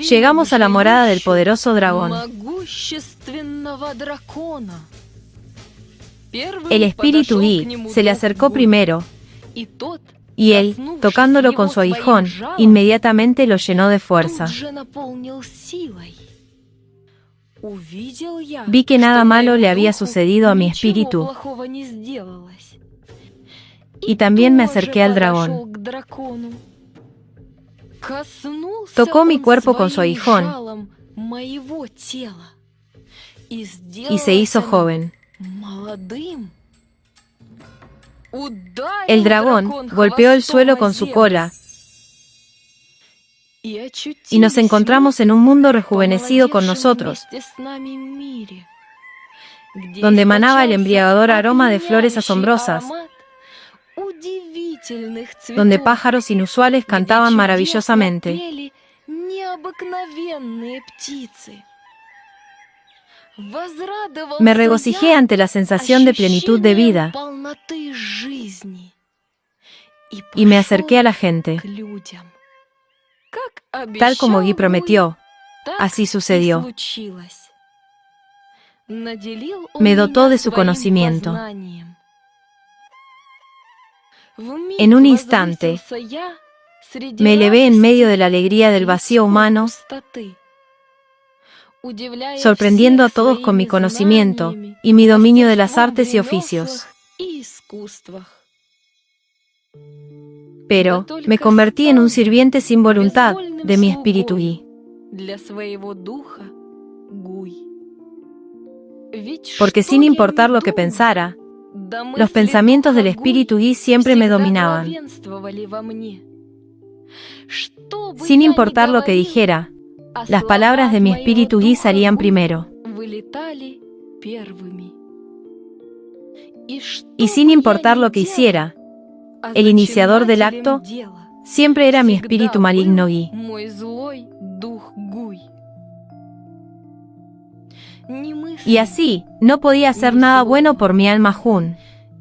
Llegamos a la morada del poderoso dragón. El espíritu Yi se le acercó primero, y él, tocándolo con su aguijón, inmediatamente lo llenó de fuerza. Vi que nada malo le había sucedido a mi espíritu, y también me acerqué al dragón. Tocó mi cuerpo con su aguijón, y se hizo joven. El dragón golpeó el suelo con su cola, y nos encontramos en un mundo rejuvenecido con nosotros, donde emanaba el embriagador aroma de flores asombrosas, donde pájaros inusuales cantaban maravillosamente. Me regocijé ante la sensación de plenitud de vida y me acerqué a la gente. Tal como Yi prometió, así sucedió. Me dotó de su conocimiento. En un instante, me elevé en medio de la alegría del vacío humano, sorprendiendo a todos con mi conocimiento y mi dominio de las artes y oficios. Pero me convertí en un sirviente sin voluntad de mi espíritu Yi. Porque sin importar lo que pensara, los pensamientos del espíritu Yi siempre me dominaban. Sin importar lo que dijera, las palabras de mi espíritu Yi salían primero. Y sin importar lo que hiciera, el iniciador del acto siempre era mi espíritu maligno Yi. Y así, no podía hacer nada bueno por mi alma Hun,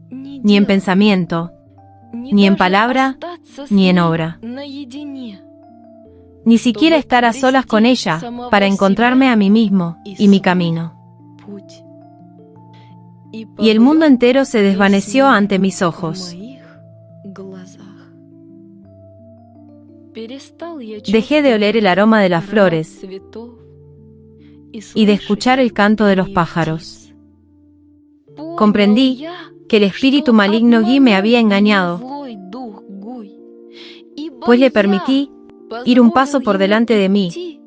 ni en pensamiento, ni en palabra, ni en obra. Ni siquiera estar a solas con ella para encontrarme a mí mismo y mi camino. Y el mundo entero se desvaneció ante mis ojos. Dejé de oler el aroma de las flores y de escuchar el canto de los pájaros. Comprendí que el espíritu maligno Yi me había engañado, pues le permití ir un paso por delante de mí,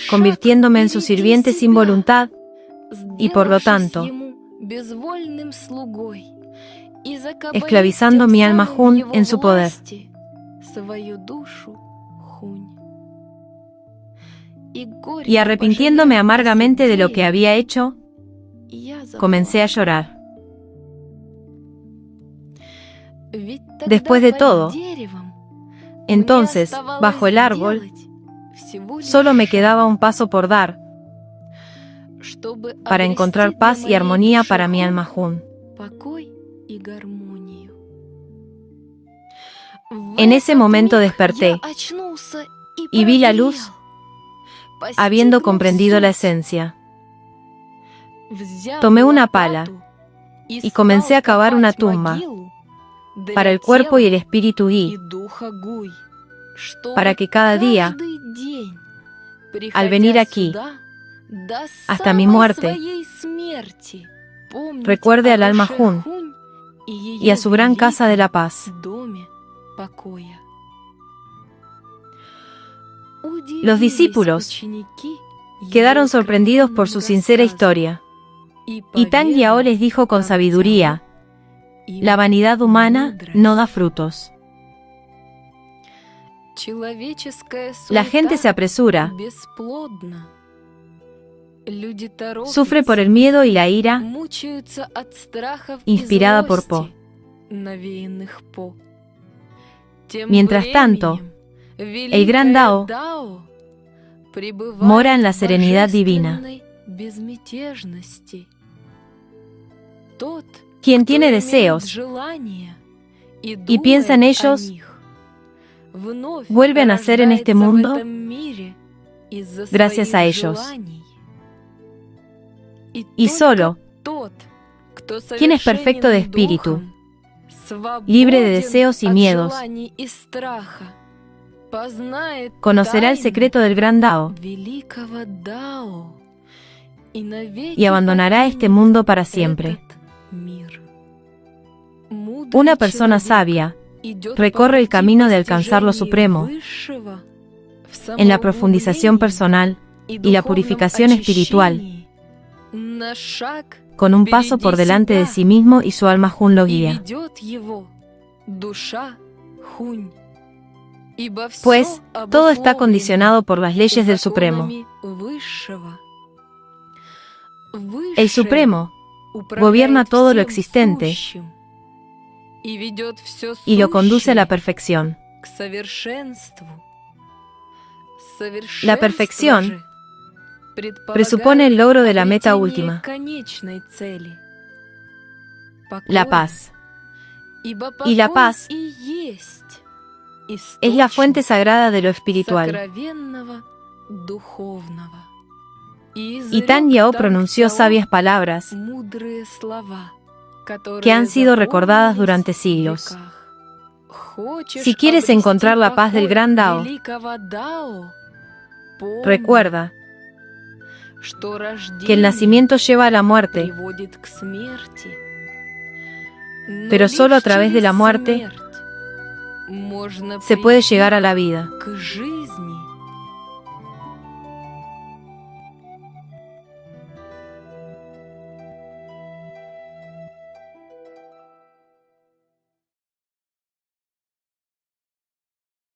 convirtiéndome en su sirviente sin voluntad y, por lo tanto, esclavizando mi alma Hun en su poder. Y arrepintiéndome amargamente de lo que había hecho, comencé a llorar. Después de todo, entonces, bajo el árbol, solo me quedaba un paso por dar para encontrar paz y armonía para mi alma Jun. En ese momento desperté y vi la luz, habiendo comprendido la esencia. Tomé una pala y comencé a cavar una tumba para el cuerpo y el espíritu Gui, para que cada día, al venir aquí, hasta mi muerte, recuerde al alma Jun y a su gran casa de la paz. Los discípulos quedaron sorprendidos por su sincera historia, y Tang Yao les dijo con sabiduría: la vanidad humana no da frutos. La gente se apresura, sufre por el miedo y la ira, inspirada por Po. Mientras tanto, el gran Dao mora en la serenidad divina. Quien tiene deseos y piensa en ellos, vuelve a nacer en este mundo gracias a ellos. Y solo quien es perfecto de espíritu, libre de deseos y miedos, conocerá el secreto del gran Dao y abandonará este mundo para siempre. Una persona sabia recorre el camino de alcanzar lo supremo en la profundización personal y la purificación espiritual, con un paso por delante de sí mismo, y su alma Jun lo guía. Pues todo está condicionado por las leyes del Supremo. El Supremo gobierna todo lo existente y lo conduce a la perfección. La perfección presupone el logro de la meta última, la paz. Y la paz es la fuente sagrada de lo espiritual. Y Tang Yao pronunció sabias palabras que han sido recordadas durante siglos. Si quieres encontrar la paz del gran Dao, recuerda que el nacimiento lleva a la muerte, pero solo a través de la muerte se puede llegar a la vida.